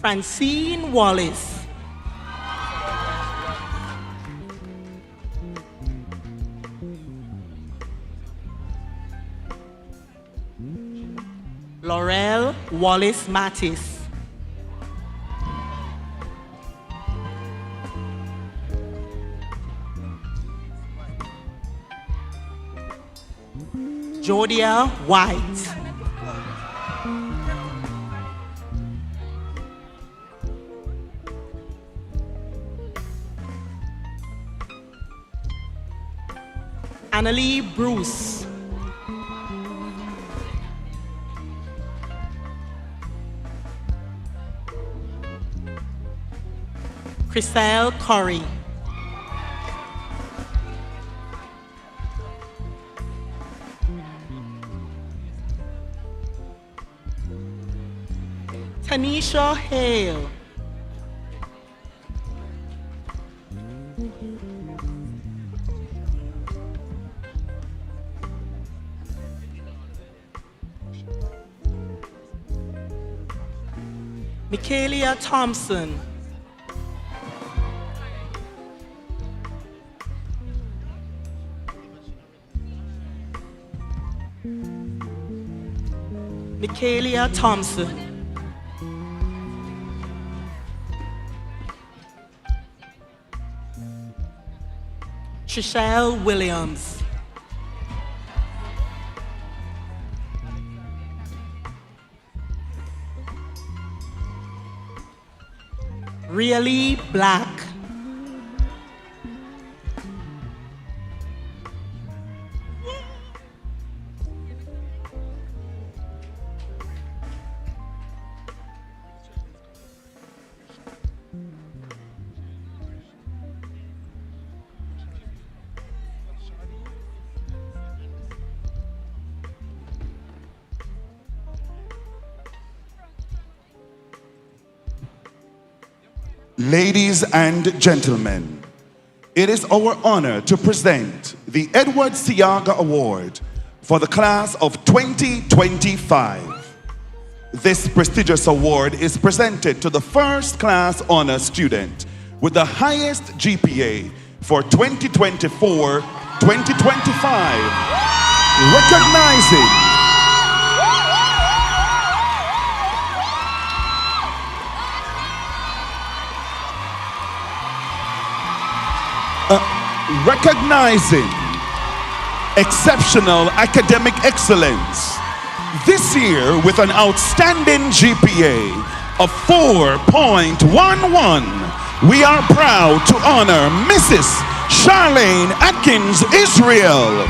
Francine Wallace. Laurel Wallace Mattis. Jodia White. Annalie Bruce. Chriselle Corey. Tanisha Hale. Michaelia Thompson. Michaelia Thompson. Trishelle Williams. Really Black. Ladies and gentlemen, it is our honor to present the Edward Siaga Award for the class of 2025. This prestigious award is presented to the first class honor student with the highest GPA for 2024-2025, recognizing exceptional academic excellence. This year, with an outstanding GPA of 4.11, we are proud to honor Mrs. Charlene Atkins Israel.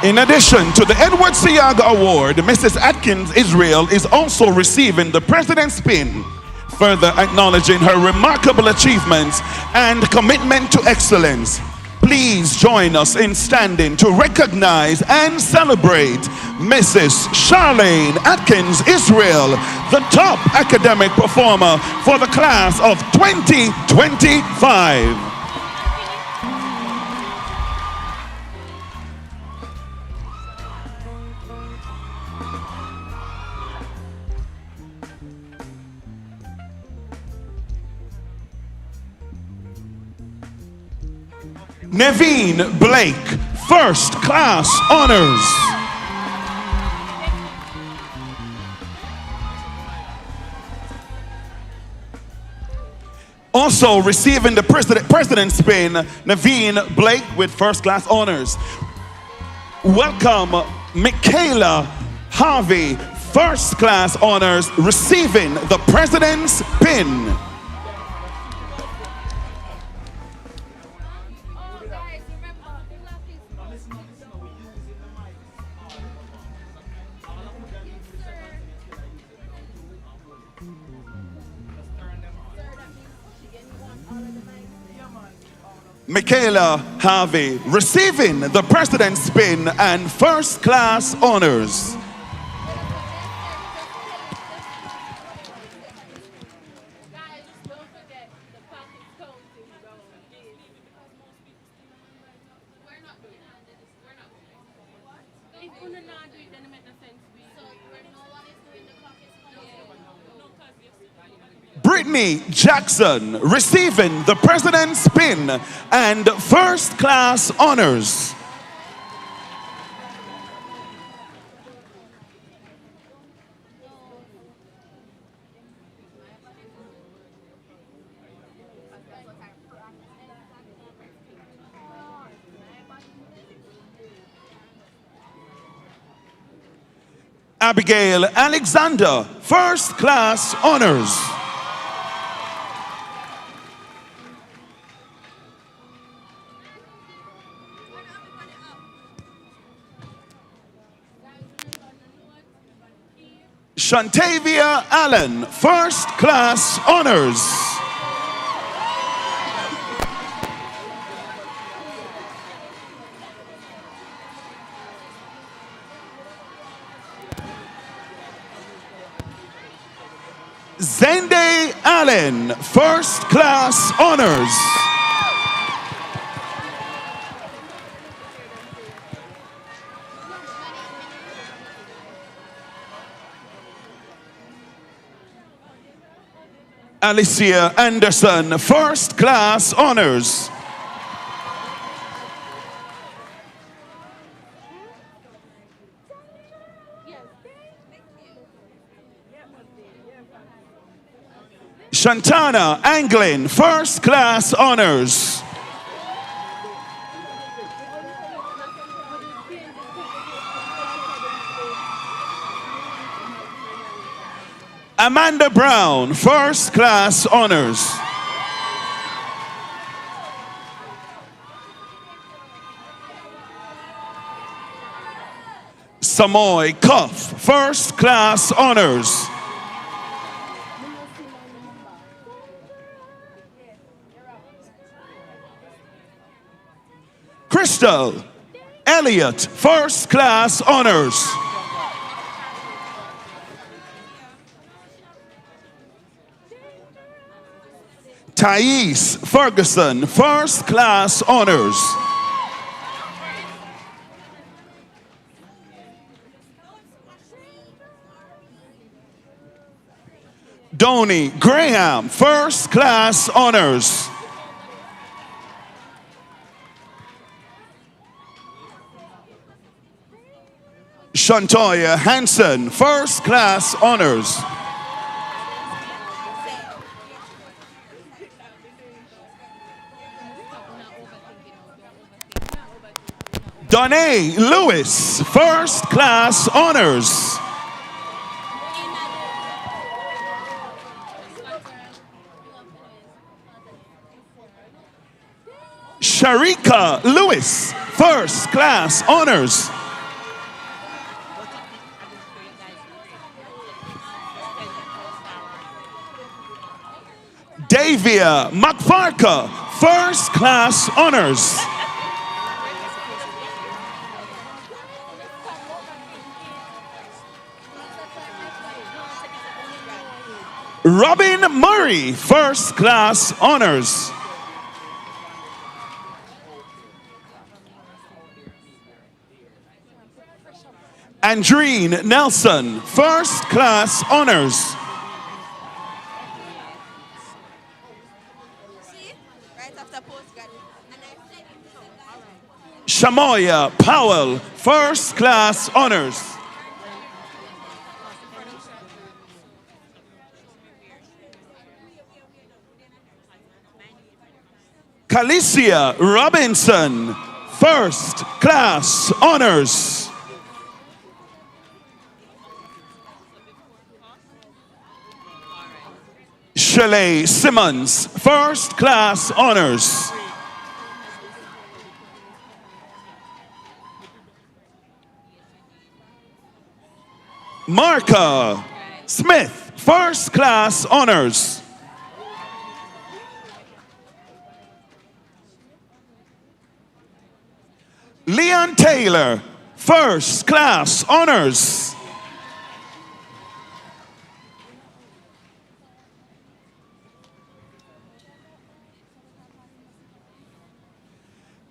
In addition to the Edward Siaga Award, Mrs. Atkins Israel is also receiving the President's Pin, further acknowledging her remarkable achievements and commitment to excellence. Please join us in standing to recognize and celebrate Mrs. Charlene Atkins Israel, the top academic performer for the class of 2025. Neveen Blake, first class honors. Also receiving the President's Pin, Neveen Blake with first class honors. Welcome Michaela Harvey, first class honors, receiving the President's Pin. Michaela Harvey receiving the President's Pin and first class honors. Brittany Jackson receiving the President's Pin and first class honors. Abigail Alexander, first class honors. Shantavia Allen, first class honors. Zende Allen, first class honors. Alicia Anderson, first class honors. Shantana Anglin, first class honors. Amanda Brown, first class honors. Samoy Cuff, first class honors. Crystal Elliott, first class honors. Thais Ferguson, first class honors. Donnie Graham, first class honors. Shantoya Hansen, first class honors. Danae Lewis, first class honors. Sharika Lewis, first class honors. Davia McFarka, first class honors. Robin Murray, first class honors. Andreen Nelson, first class honors. Shamoya Powell, first class honors. Calicia Robinson, first class honors. Shelley Simmons, first class honors. Marka Smith, first class honors. Leon Taylor, first class honors.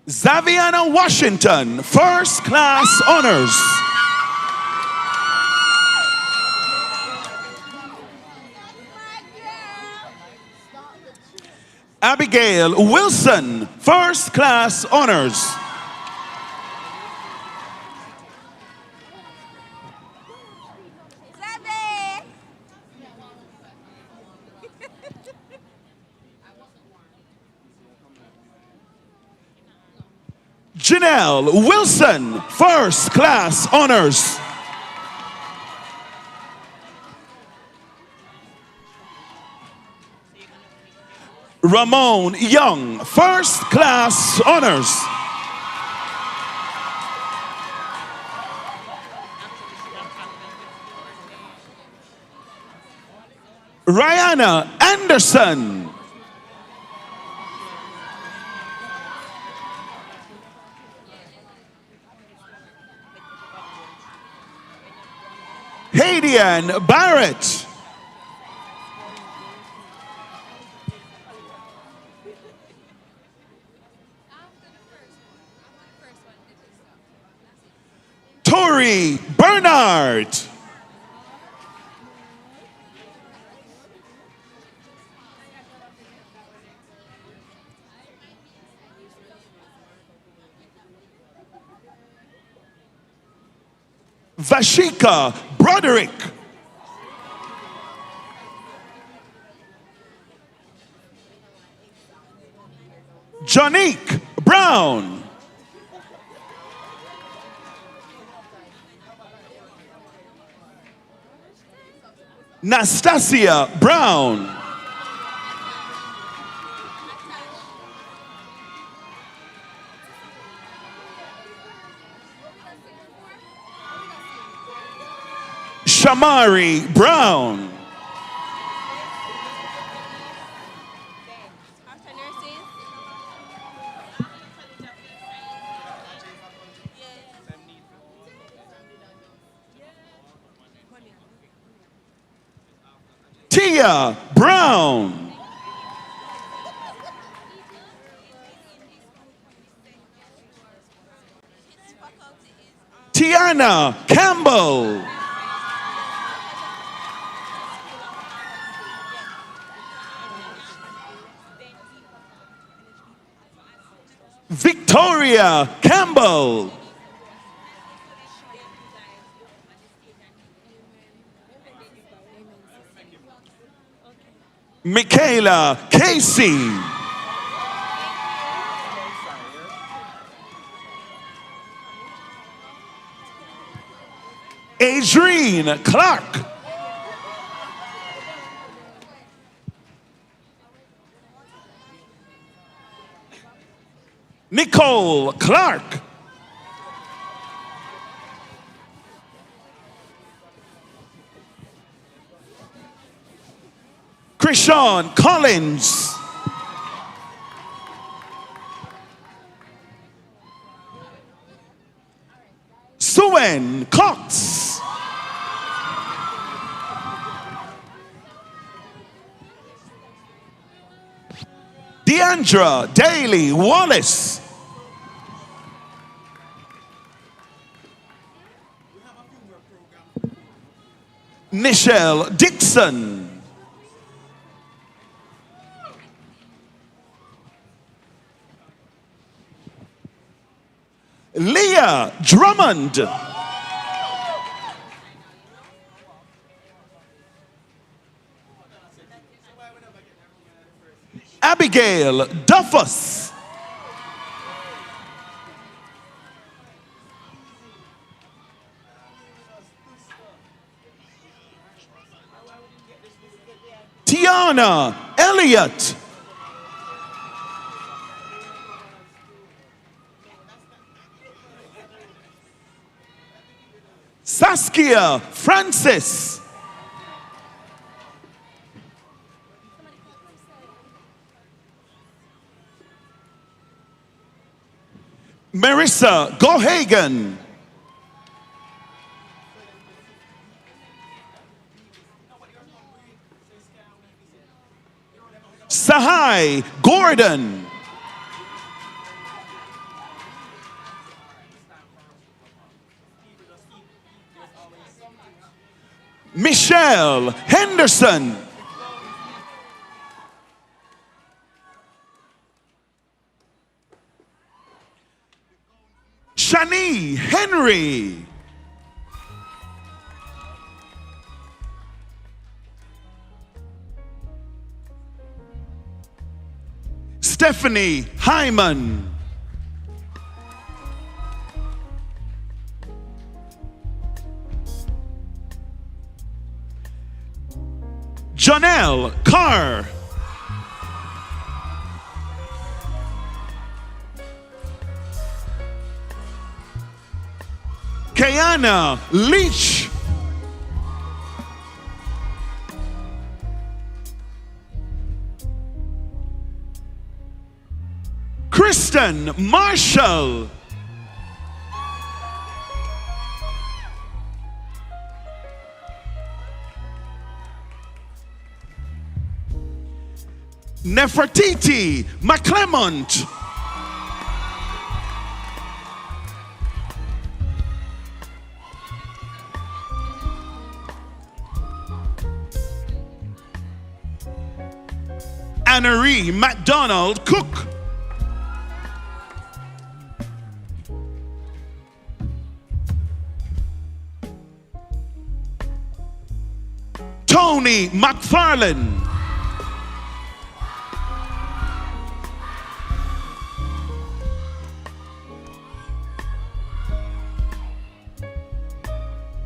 Zaviana Washington, first class honors. Abigail Wilson, first class honors. Janelle Wilson, first class honors. Ramon Young, first class honors. Rihanna Anderson. Hadian Barrett. Tori Bernard. Vashika Broderick. Jonique Brown. Nastasia Brown. Shamari Brown. Tia Brown. Tiana Campbell. Victoria Campbell. Michaela Casey. Adrienne Clark. Nicole Clark. Krishawn Collins. Suen Cox. Deandra Daly Wallace. Nichelle Dixon. Leah Drummond. Abigail Duffus. Tiana Elliott. Saskia Francis. Marissa Gohagan. Sahai Gordon. Michelle Henderson. Shani Henry. Stephanie Hyman. Janelle Carr. Kiana Leach. Kristen Marshall. Nefertiti McClemont. Honorary McDonald Cook. Tony McFarlane.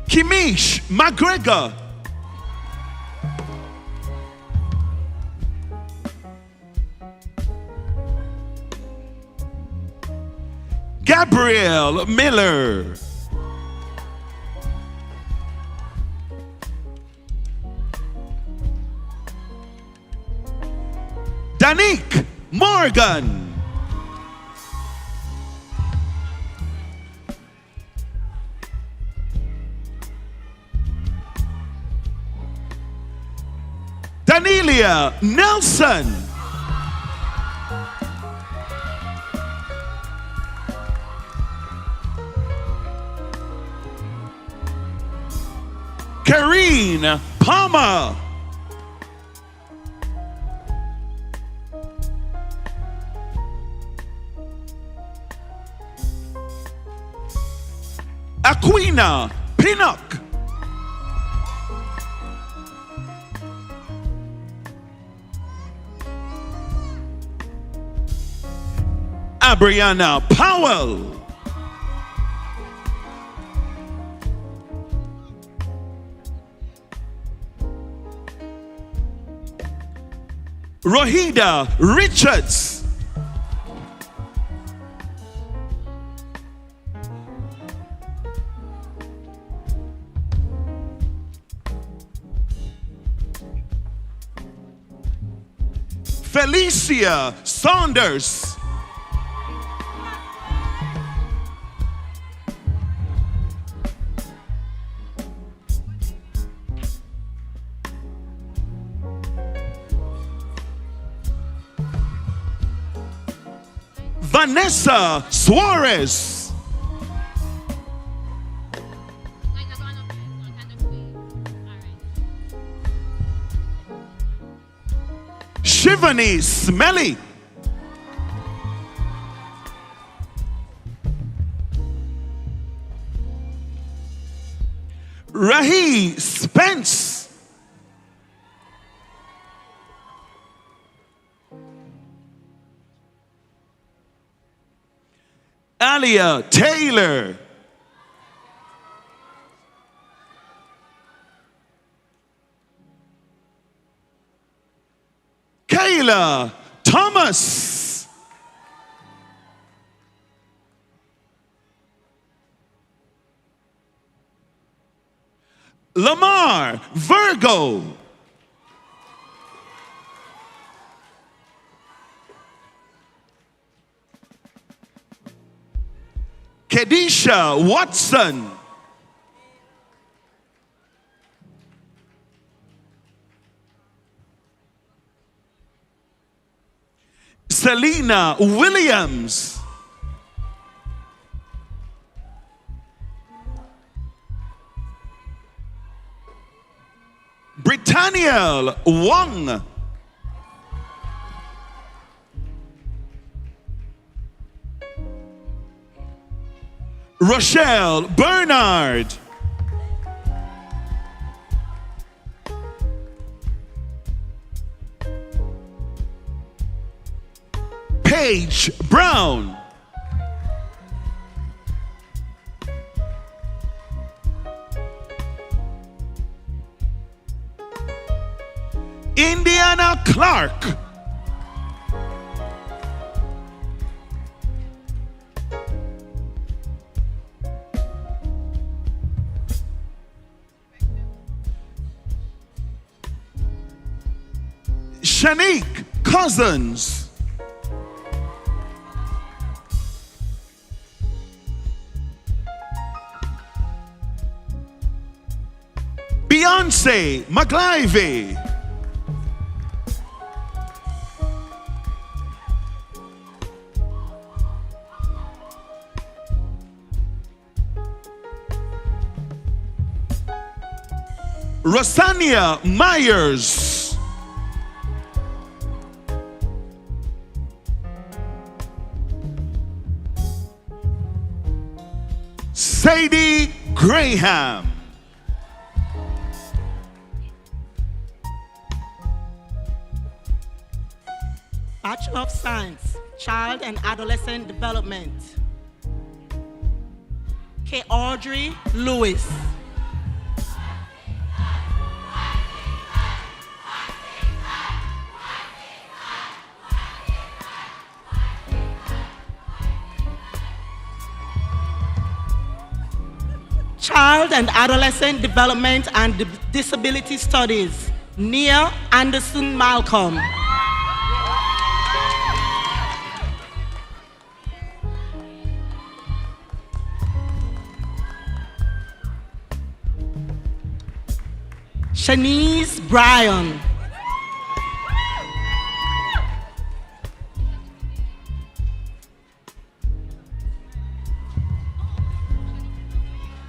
Kimish McGregor. Gabrielle Miller. Danique Morgan. Danelia Nelson. Karine Palmer. Aquina Pinnock. Abriana Powell. Rohida Richards. Felicia Saunders. Vanessa Suarez. Shivani Smelly. Rahi Spence. Alia Taylor. Kayla Thomas. Lamar Virgo. Kedisha Watson. Selena Williams. Britannia Wong. Rochelle Bernard. Paige Brown. Indiana Clark. Shanique Cousins. Beyonce McLivey. Rosania Myers. Sadie Graham. Bachelor of Science, Child and Adolescent Development. K. Audrey Lewis. Child and Adolescent Development and Disability Studies, Nia Anderson Malcolm. Shanice Bryan.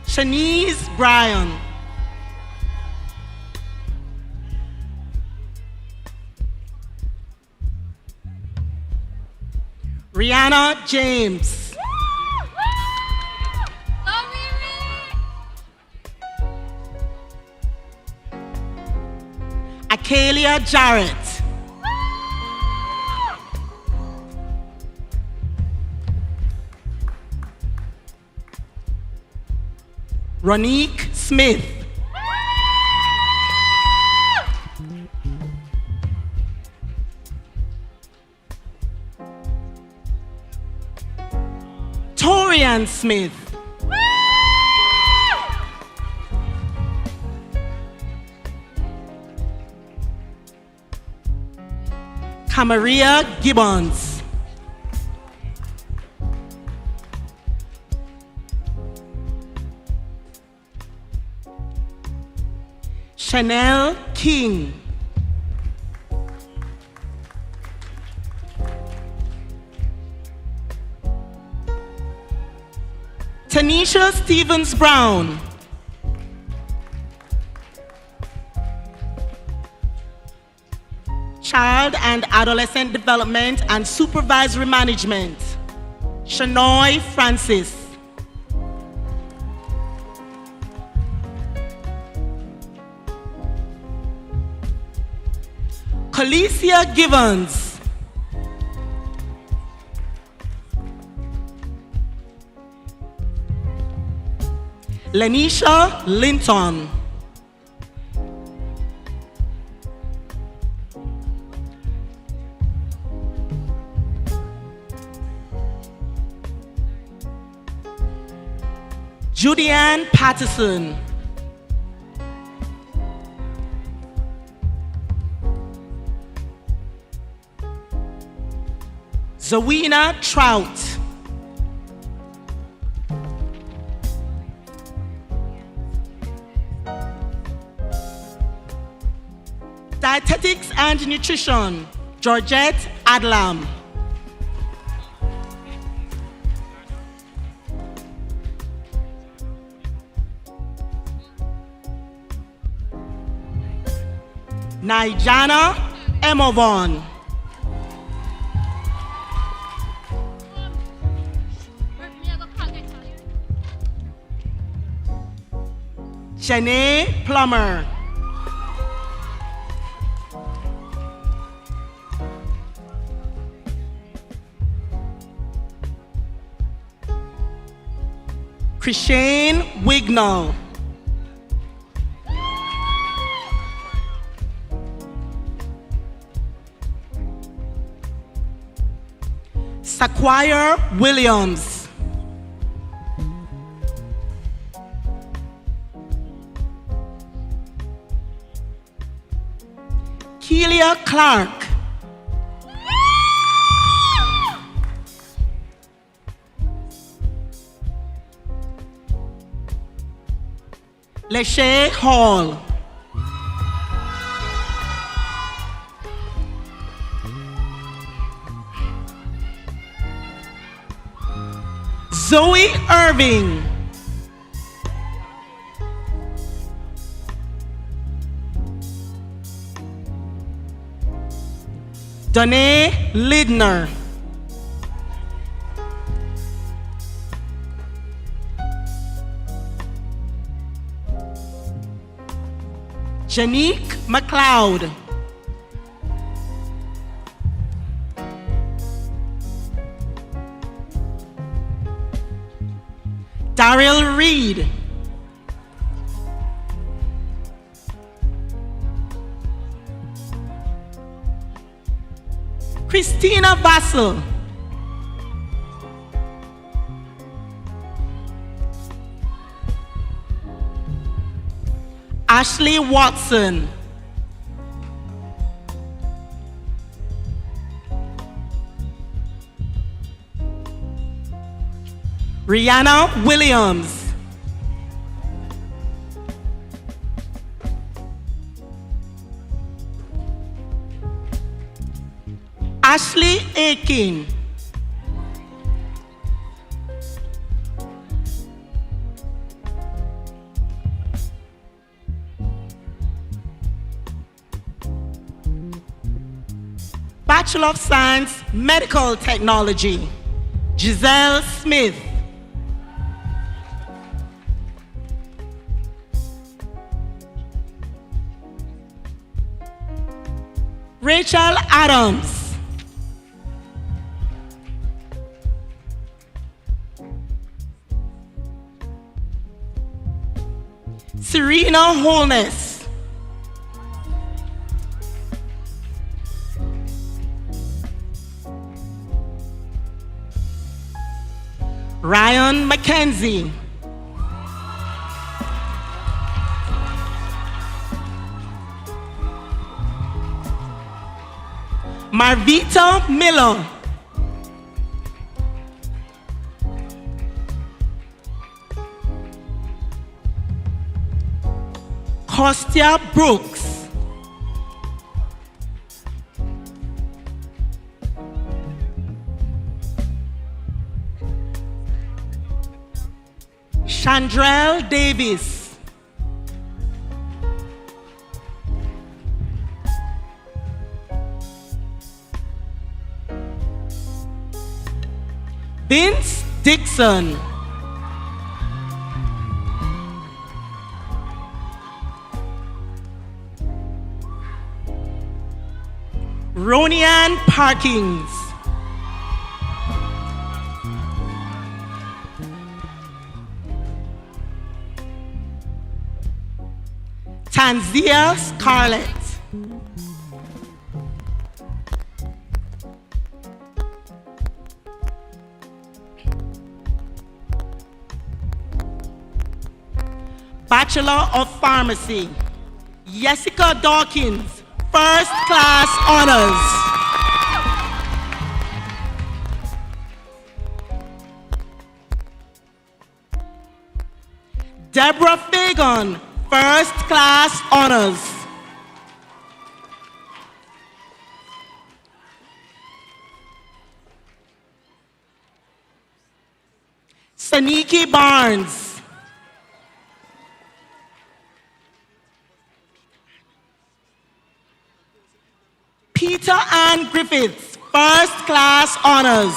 Shanice Bryan. Rihanna James. Akalia Jarrett. Ronique Smith. Torian Smith. Camaria Gibbons. Chanel King. Tanisha Stevens Brown. Child and Adolescent Development and Supervisory Management, Shanoy Francis. Calicia Givens. Lenisha Linton. Judianne Patterson. Zawina Trout. Dietetics and Nutrition, Georgette Adlam. Nijana Emovon. Shanae Plummer. Christiane Wignall. Saquire Williams. Keelia Clark. Leshay Hall. Zoe Irving. Danae Lidner. Janique McLeod. Daryl Reed. Christina Vassell. Ashley Watson. Rihanna Williams. Ashley Aiken. Bachelor of Science, Medical Technology, Giselle Smith. Rachel Adams. Serena Holness. Ryan McKenzie. Marvita Miller. Kostya Brooks. Chandrell Davis. Vince Dixon. Ronian Parkins. Tanzia Scarlett. Bachelor of Pharmacy, Jessica Dawkins, First Class Honors. Deborah Fagan, First Class Honors. Saniki Barnes. Peter Ann Griffiths, First Class Honors.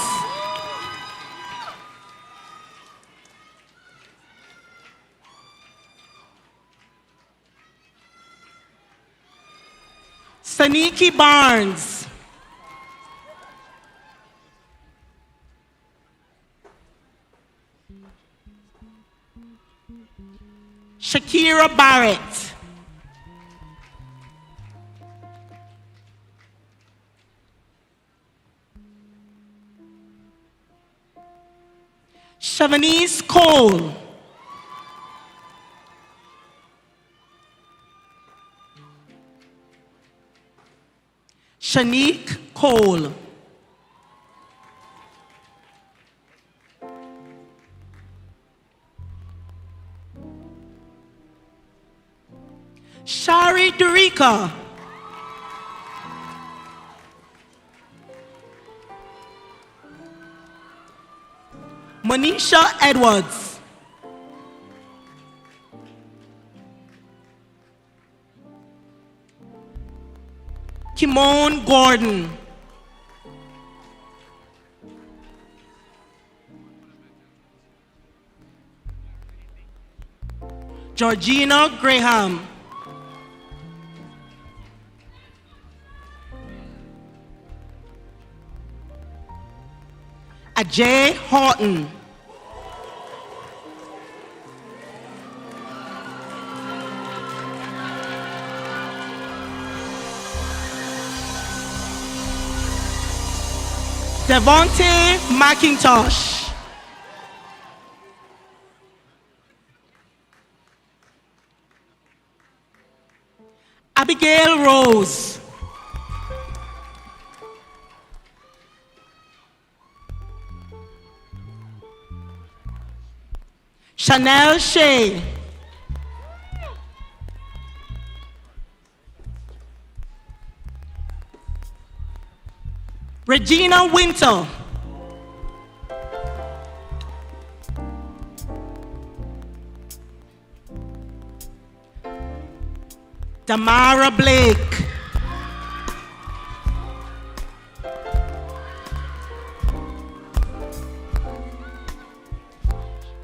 Saniki Barnes. Shakira Barrett. Shavanice Cole. Shanique Cole. Shari Durica. Monisha Edwards. Kimone Gordon. Georgina Graham. Ajay Horton. Devontae McIntosh. Abigail Rose. Chanel Shea. Regina Winter. Damara Blake.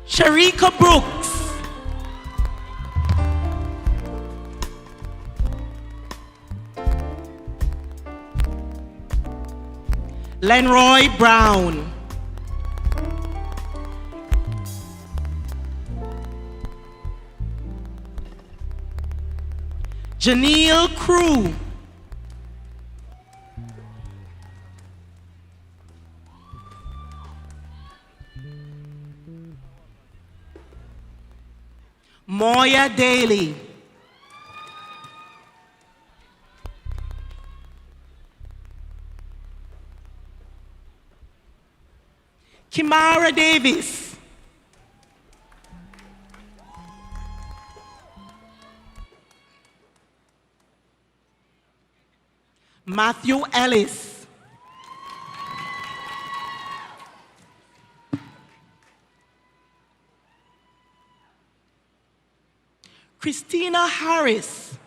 Sharika Brooks. Lenroy Brown. Janelle Crew. Moya Daly. Kimara Davis. Matthew Ellis. Christina Harris.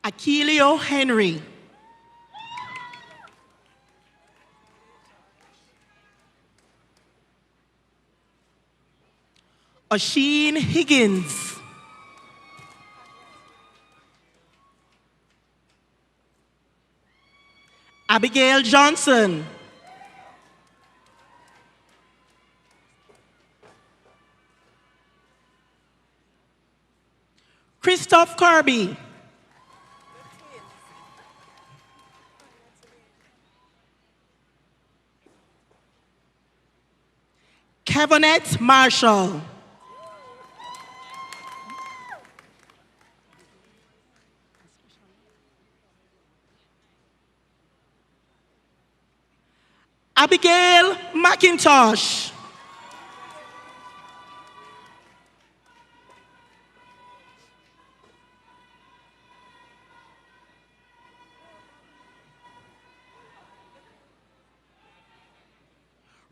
Akilio Henry. Osheen Higgins. Abigail Johnson. Christoph Kirby. Kevinette Marshall. Abigail McIntosh.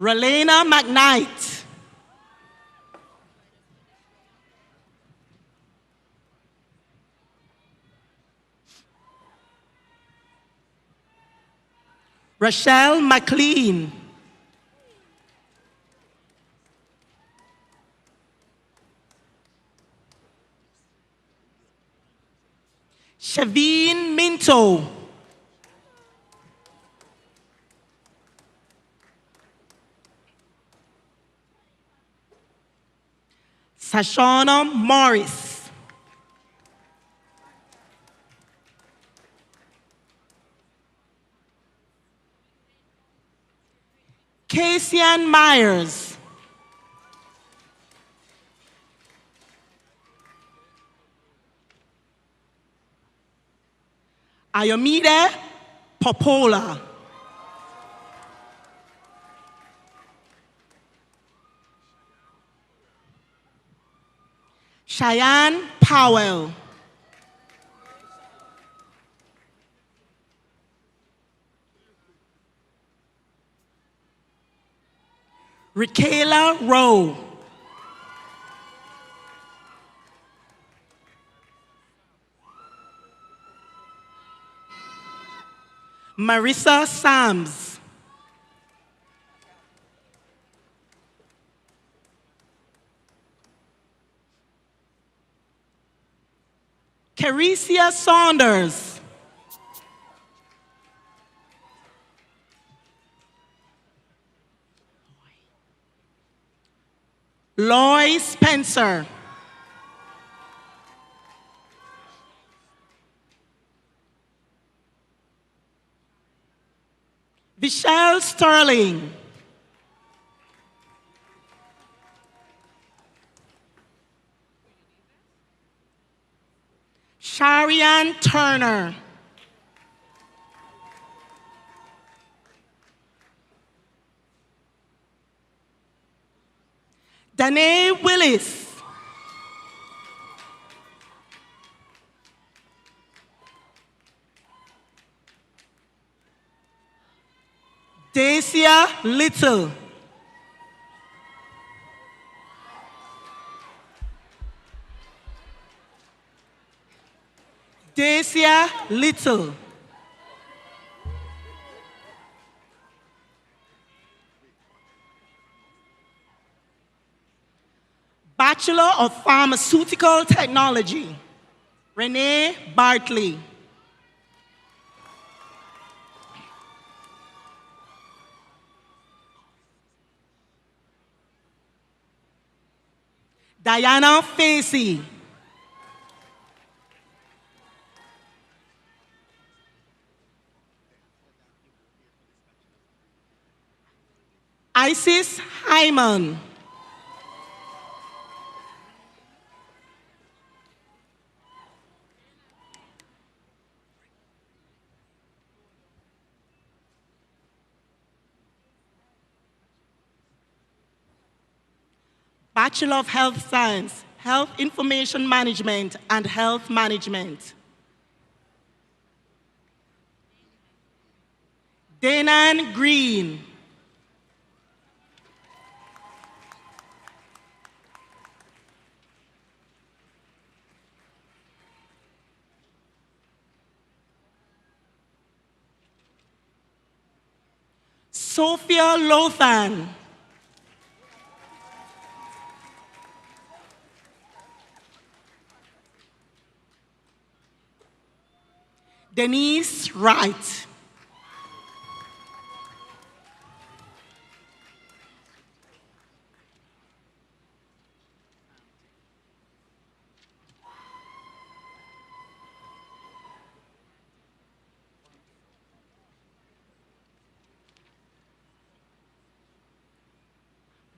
Relena McKnight. Rochelle McLean. Shaveen Minto. Sashana Morris. Kasian Myers. Ayomide Popola. Cheyenne Powell. Rikayla Rowe. Marissa Sams. Carecia Saunders. Loy Spencer. Vishal Sterling. Sharian Turner. Danae Willis. Dacia Little. Dacia Little. Bachelor of Pharmaceutical Technology, Renee Bartley. Diana Facey. Isis Hyman. Bachelor of Health Science, Health Information Management and Health Management. Danan Green. Sophia Lothan. Denise Wright.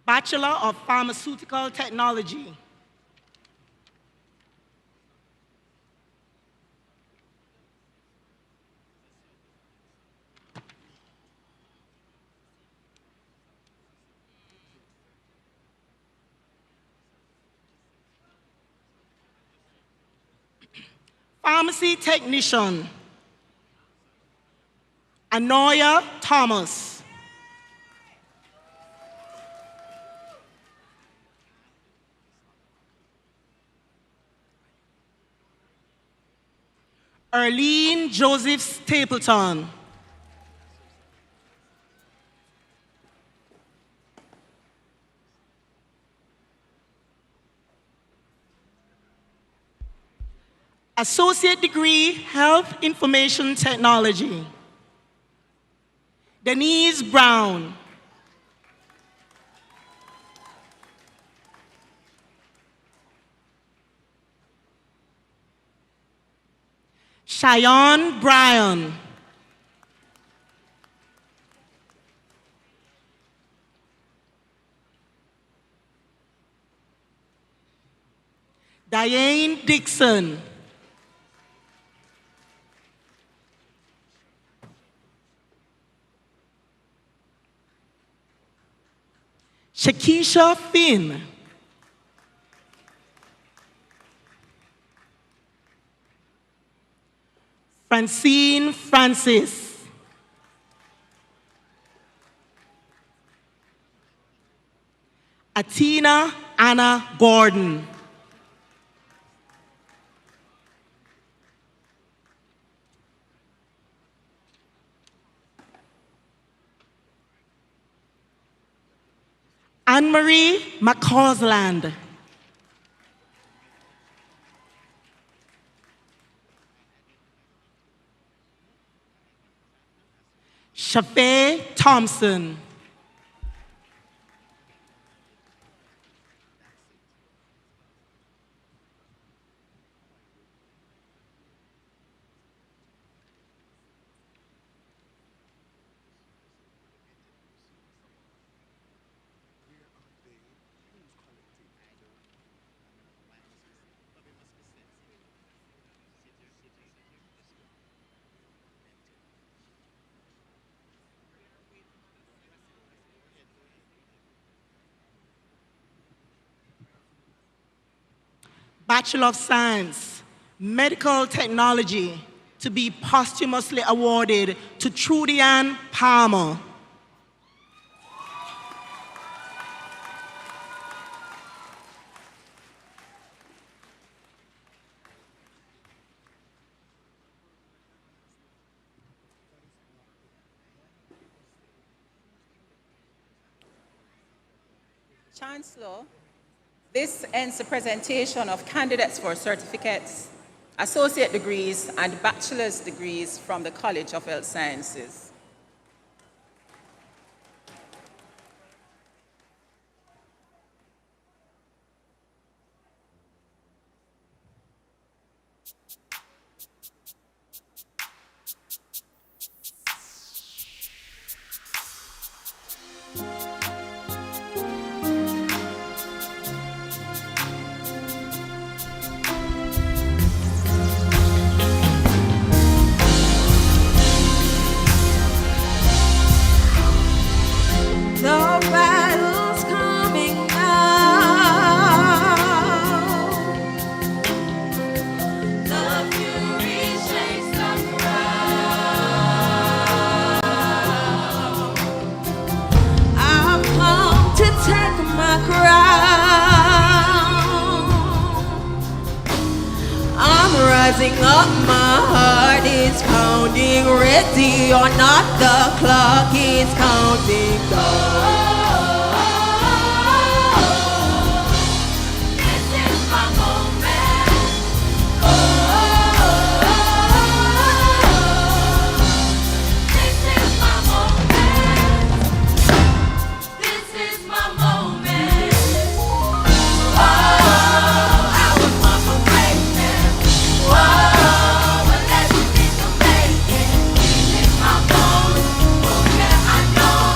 Bachelor of Pharmaceutical Technology. Pharmacy Technician, Anoya Thomas. Arlene Joseph Stapleton. Associate Degree, Health Information Technology, Denise Brown. Cheyenne Bryan. Diane Dixon. Shakisha Finn. Francine Francis. Atina Anna Gordon. Anne-Marie McCausland. Shafae Thompson. Bachelor of Science, Medical Technology, to be posthumously awarded to Trudianne Palmer. Chancellor, this ends the presentation of candidates for certificates, associate degrees, and bachelor's degrees from the College of Health Sciences. Rising up, my heart is pounding, ready or not, the clock is counting down. This is my moment. This is my moment. This is my moment. I was born for greatness. Whoa, a legend in the making. This is my moment. Oh yeah, I know.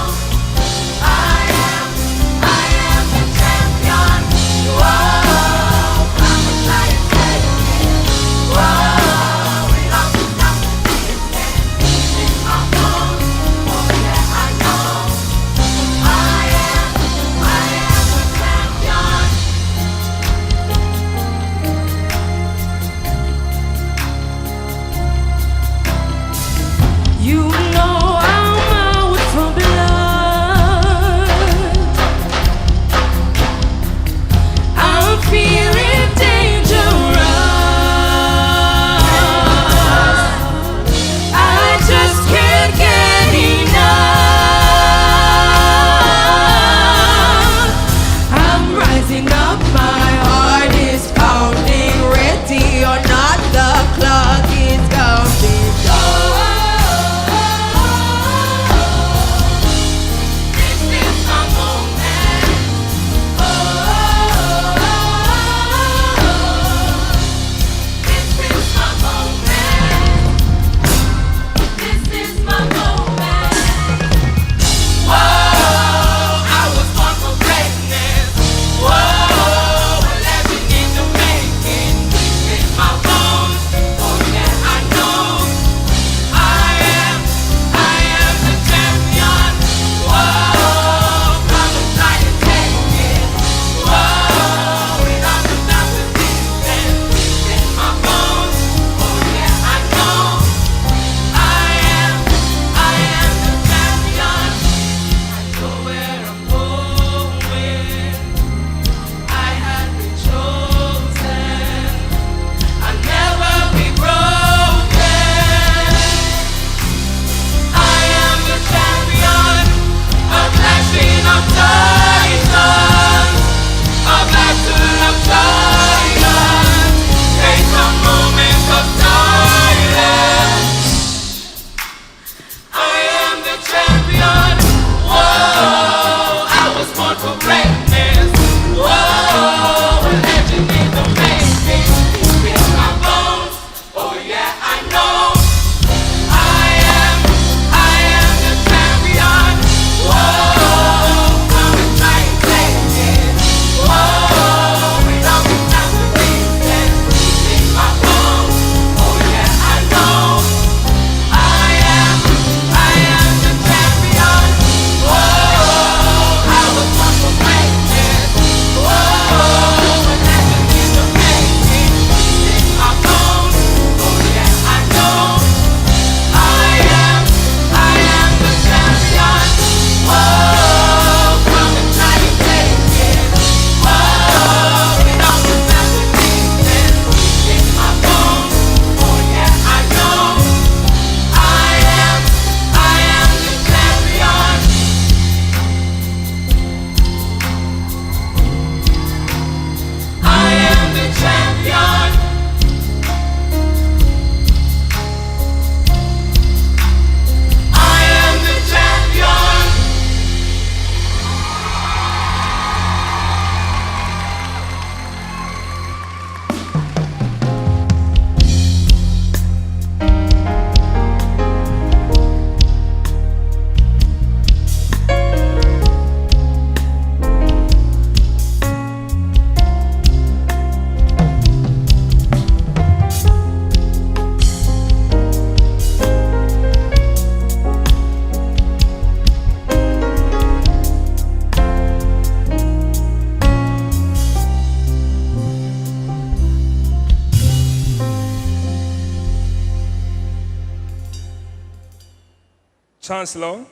Chancellor,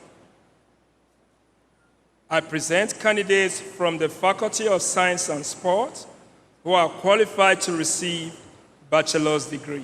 I present candidates from the Faculty of Science and Sport who are qualified to receive bachelor's degrees.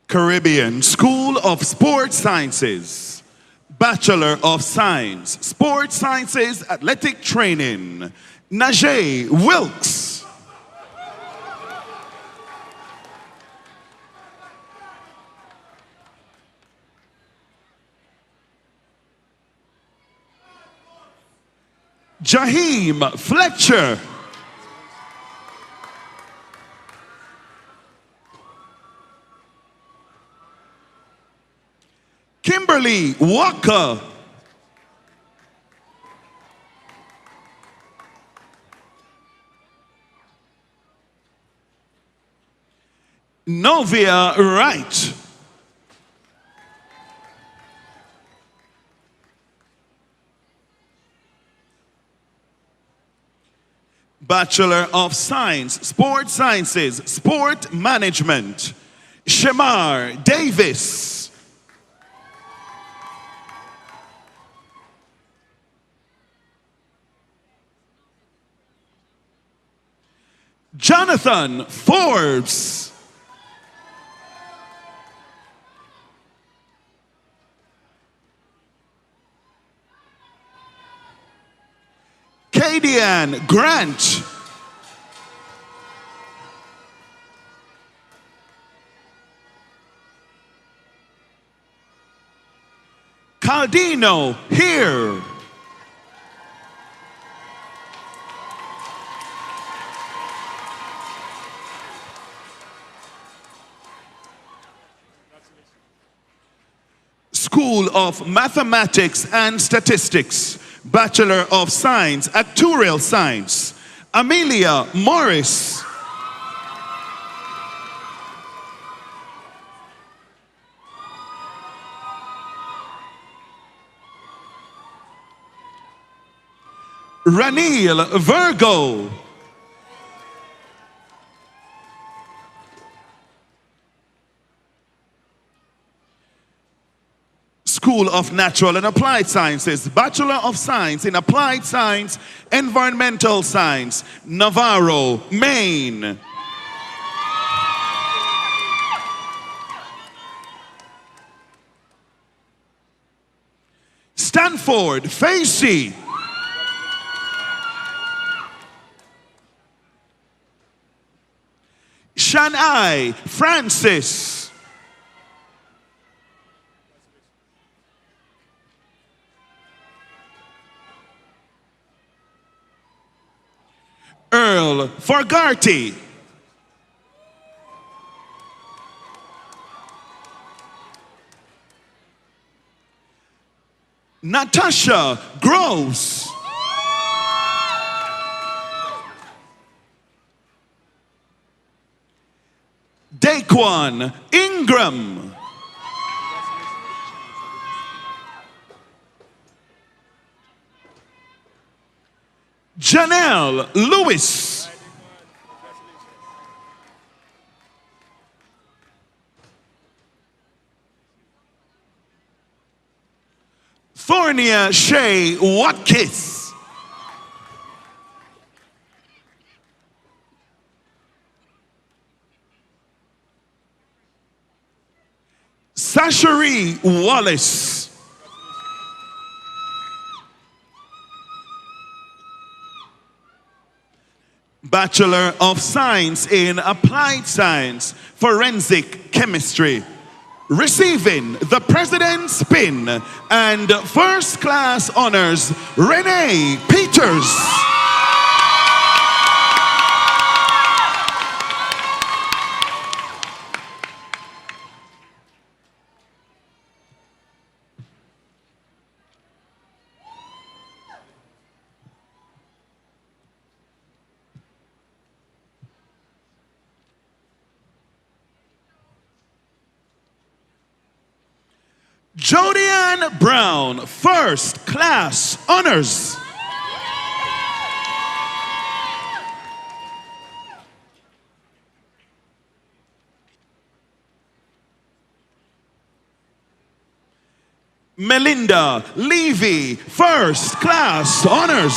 Caribbean School of Sports Sciences, Bachelor of Science, Sports Sciences, Athletic Training, Najee Wilkes. Jaheim Fletcher. Kimberly Walker. Novia Wright. Bachelor of Science, Sports Sciences, Sport Management, Shamar Davis. Jonathan Forbes. Kadian Grant. Caldino here. School of Mathematics and Statistics, Bachelor of Science, Actuarial Science, Amelia Morris. Ranil Virgo. School of Natural and Applied Sciences, Bachelor of Science in Applied Science, Environmental Science, Navarro, Maine. Stanford, Facey. Shanai, Francis. Earl Forgarty. Natasha Gross. Daquan Ingram. Janelle Lewis. Thornia Shea Watkins. Sashari Wallace. Bachelor of Science in Applied Science, Forensic Chemistry. Receiving the President's Pin and First Class Honors, Renee Peters. Jodianne Brown, first class honors. Melinda Levy, first class honors.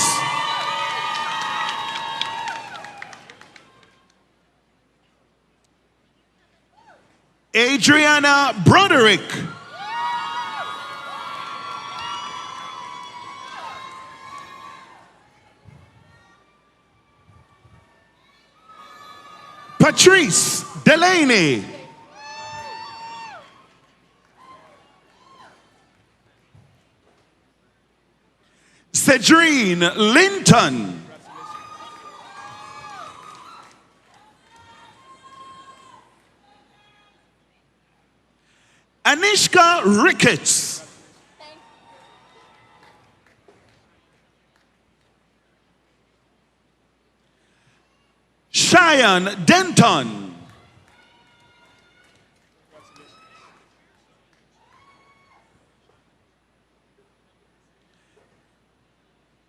Adriana Broderick. Patrice Delaney. Cedrine Linton. Anishka Ricketts. Cheyenne Denton.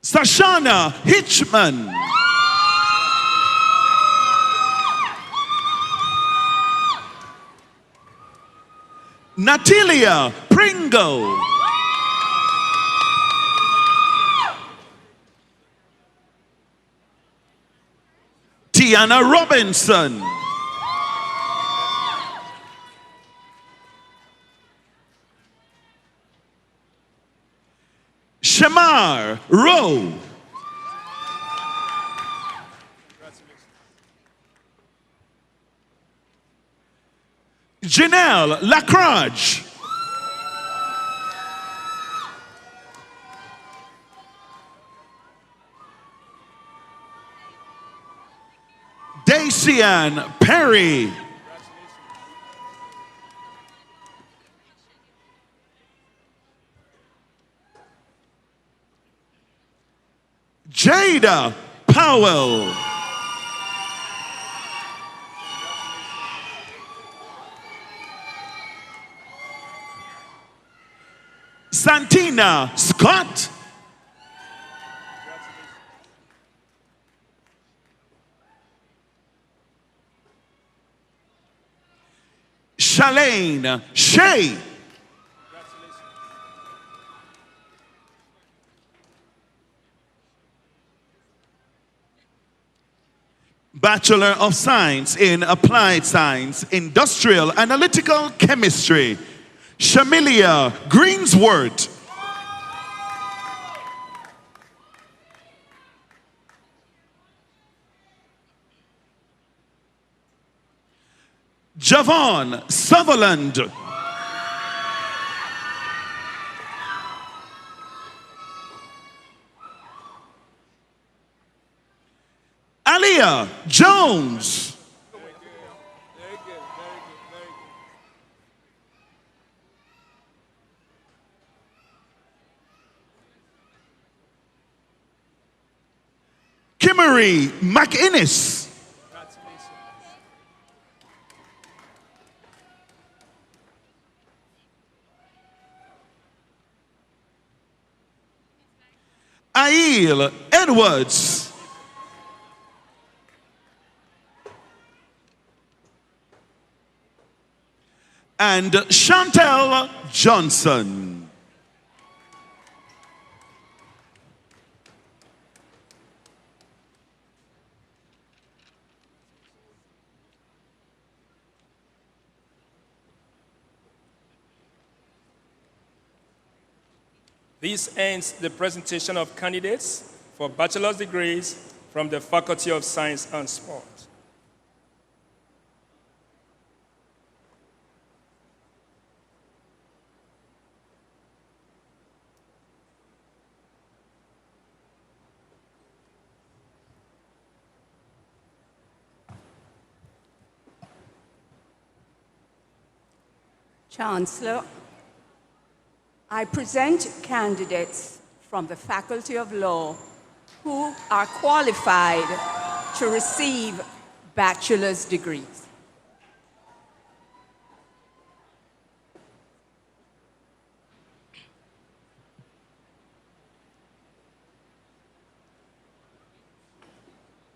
Sashana Hitchman. Natalia Pringle. Tiana Robinson. Shamar Rowe. Janelle Lacrage. Dacian Perry. Jada Powell. Santina Scott. Shalane Shea. Bachelor of Science in Applied Science, Industrial Analytical Chemistry, Shamilia Greensworth. Javon Sutherland. Aliyah Jones. Kimmery McInnes. Ail Edwards. And Chantel Johnson. This ends the presentation of candidates for bachelor's degrees from the Faculty of Science and Sport. Chancellor, I present candidates from the Faculty of Law who are qualified to receive bachelor's degrees.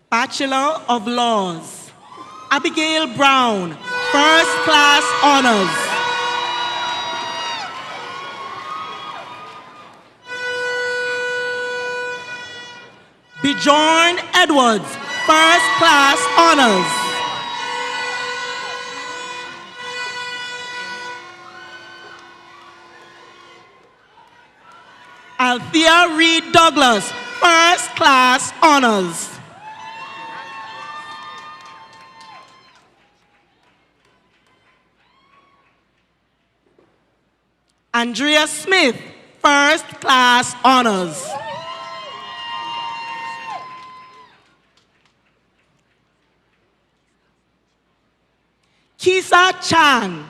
Bachelor of Laws. Abigail Brown, First Class Honors. Bjorn Edwards, First Class Honors. Althea Reed Douglas, First Class Honors. Andrea Smith, First Class Honors. Kisa Chan.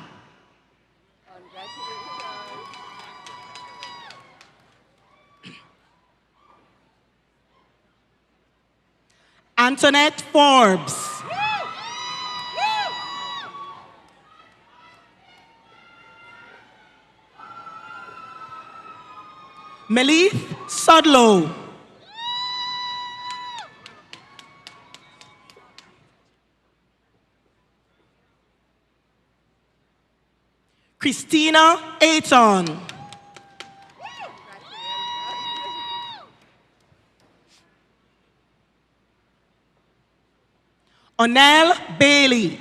Antoinette Forbes. Melith Sudlow. Christina Ayton. Onel Bailey.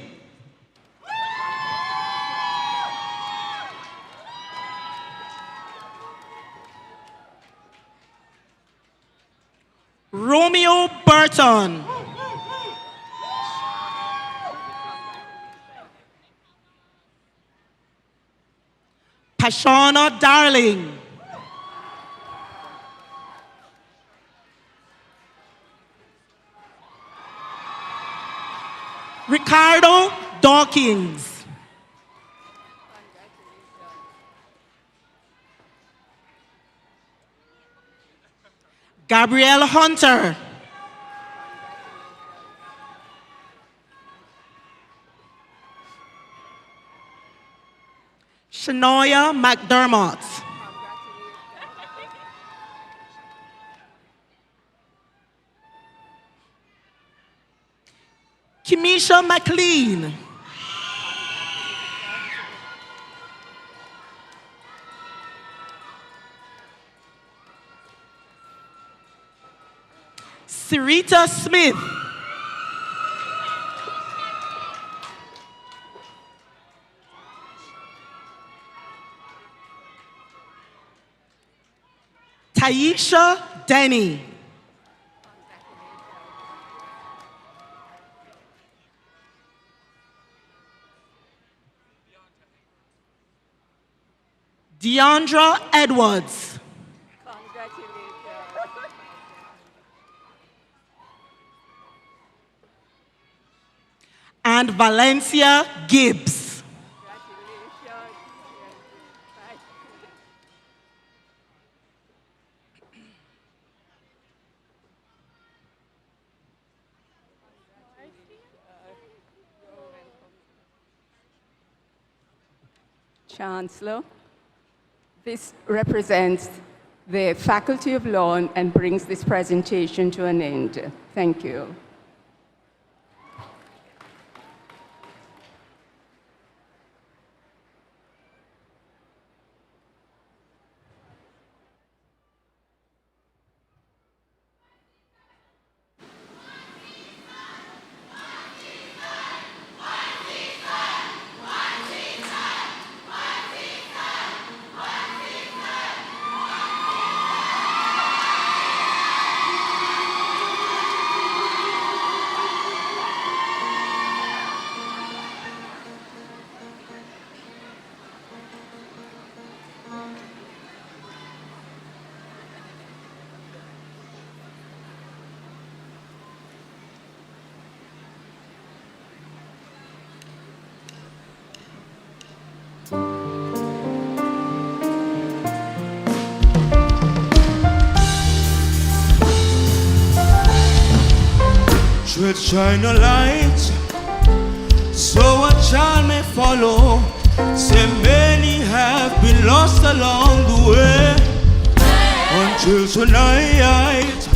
Romeo Burton. Pashana Darling. Ricardo Dawkins. Gabrielle Hunter. Shanoya McDermott. Kimisha McLean. Sarita Smith. Taisha Denny. Deandra Edwards. And Valencia Gibbs. Chancellor, this represents the Faculty of Law and brings this presentation to an end. Thank you. Should shine a light, so a child may follow. Say many have been lost along the way, until tonight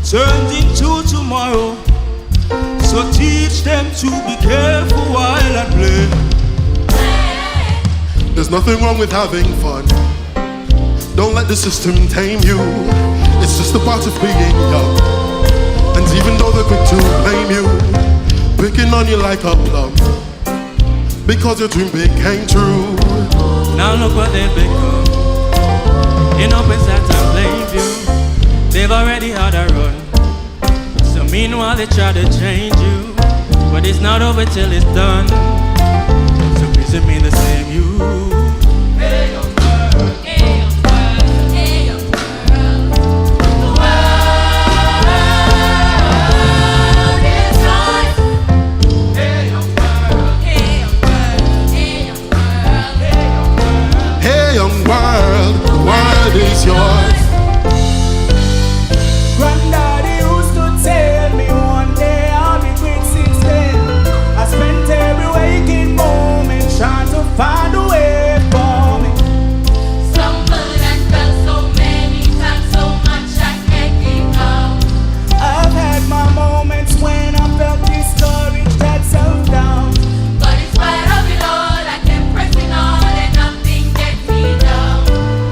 turns into tomorrow. So teach them to be careful while at play. There's nothing wrong with having fun. Don't let the system tame you. It's just a part of being young. And even though they're quick to blame you, picking on you like a plum, because your dream big came true. Now look what they've become. You know, beside to blame you. They've already had a run. So meanwhile they try to change you, but it's not over till it's done. So please remain the same you. Hey, young world. Hey, young world. Hey, young world. The world is yours. Hey, young world. Hey, young world. Hey, young world. Hey, young world, the world is yours. Granddaddy used to tell me one day I'll be quick 16. I spent every waking moment trying to find a way for me. Stumbled and fell so many times, so much I can't keep count. I've had my moments when I felt discouraged, had self-doubt. But in spite of it all, I kept pressing on and nothing gets me down.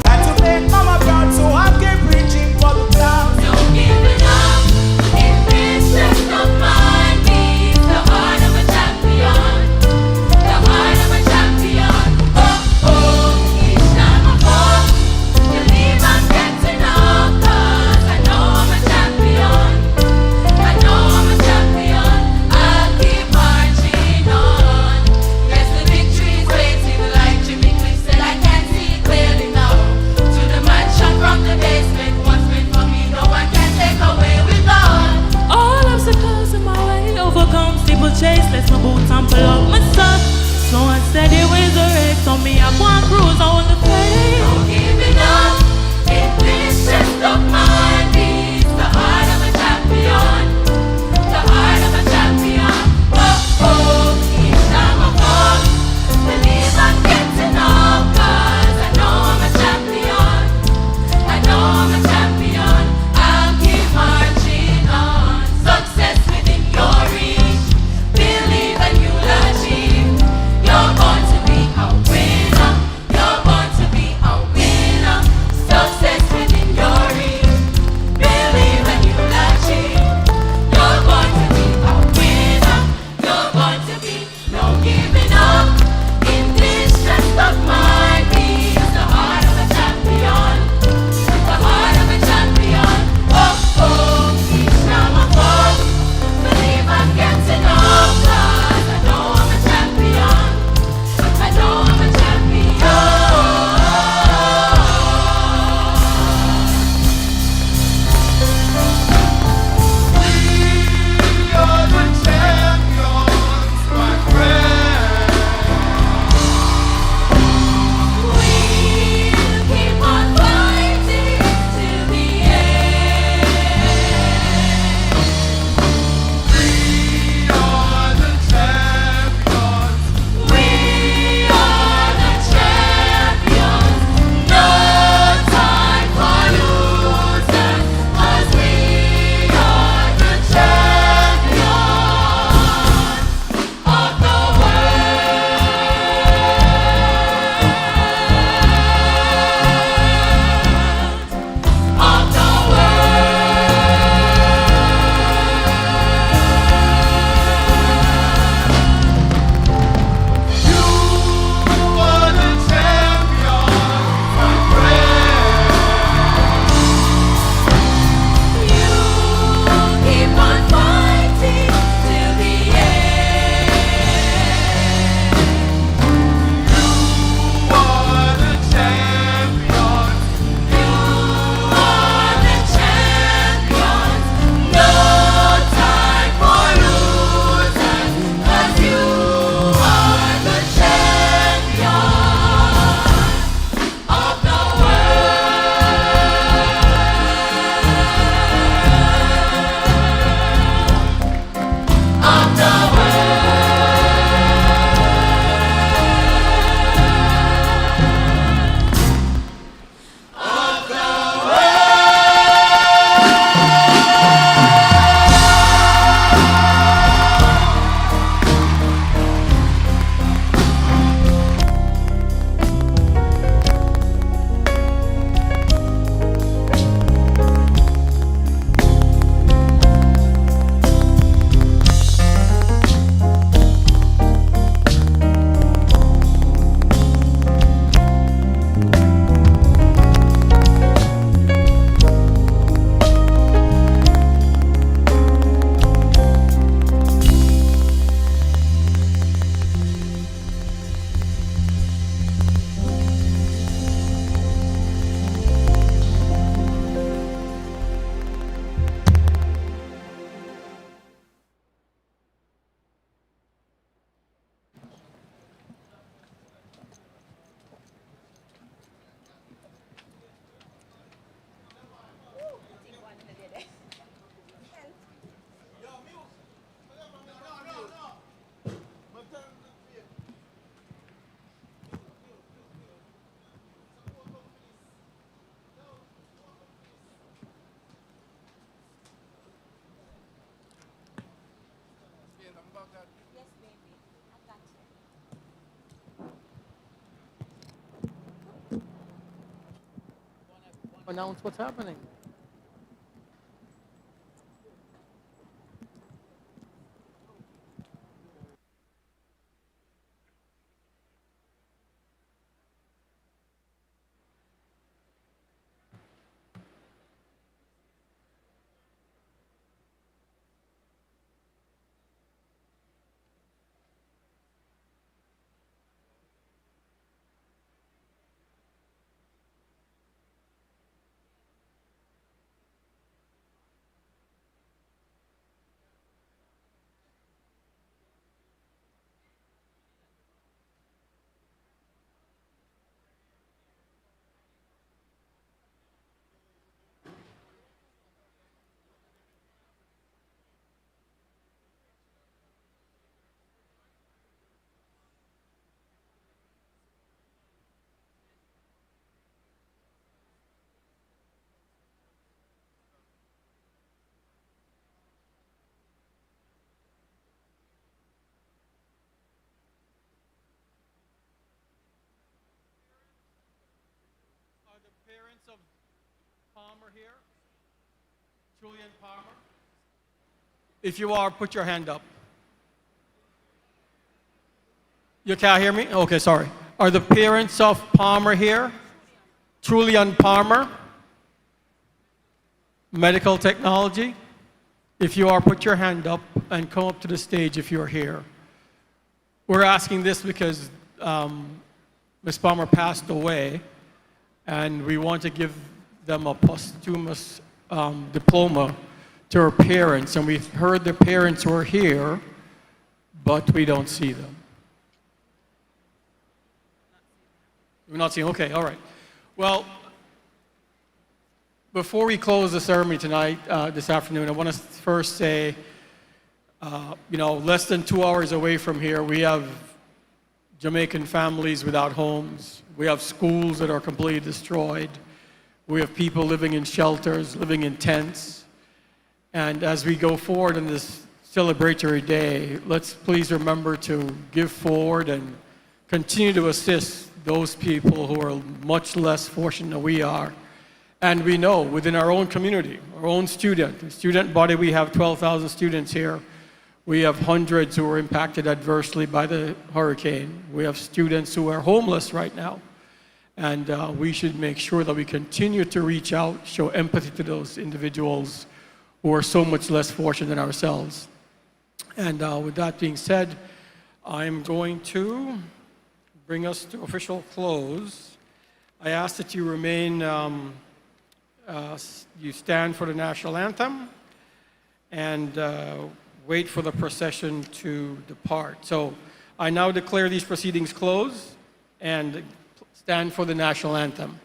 Had to make mama proud, so I kept reaching for the clouds. Don't give it up. If this just of mine beats the heart of a champion, the heart of a champion. Oh, oh, each time I fall, believe I'm getting up, 'cause I know I'm a champion. I know I'm a champion. I'll keep marching on. Yes, the victory's waiting, like Jimmy Cliff said. I can't see it clearly now. To the mansion from the basement, what's meant for me, no one can take away with God. All obstacles in my way overcome, steeple chase, let my boots and pull up my stuff. Slow and steady with the race on me, I want cruise on the plane. Don't give it up. If this chest of mine beats the heart of a champion, the heart of a champion. Oh, oh, each time I fall, believe I'm getting up, 'cause I know I'm a champion. I know I'm a champion. I'll keep marching on. Success within your reach. Believe and you'll achieve. You're born to be a winner. You're born to be a winner. Success within your reach. announce what's happening. Parents of Palmer here? Julian Palmer? If you are, put your hand up. You can't hear me? Okay, sorry. Are the parents of Palmer here? Julian Palmer? Medical technology? If you are, put your hand up and come up to the stage if you're here. We're asking this because Ms. Palmer passed away, and we want to give them a posthumous diploma to her parents. And we've heard their parents were here, but we don't see them. We're not seeing, okay, all right. Well, before we close the ceremony tonight, this afternoon, I want to first say, less than 2 hours away from here, we have Jamaican families without homes. We have schools that are completely destroyed. We have people living in shelters, living in tents. And as we go forward in this celebratory day, let's please remember to give forward and continue to assist those people who are much less fortunate than we are. And we know within our own community, our own student body, we have 12,000 students here. We have hundreds who are impacted adversely by the hurricane. We have students who are homeless right now. And we should make sure that we continue to reach out, show empathy to those individuals who are so much less fortunate than ourselves. And with that being said, I'm going to bring us to official close. I ask that you remain, you stand for the national anthem and wait for the procession to depart. So I now declare these proceedings closed and stand for the national anthem.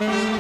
Thank you.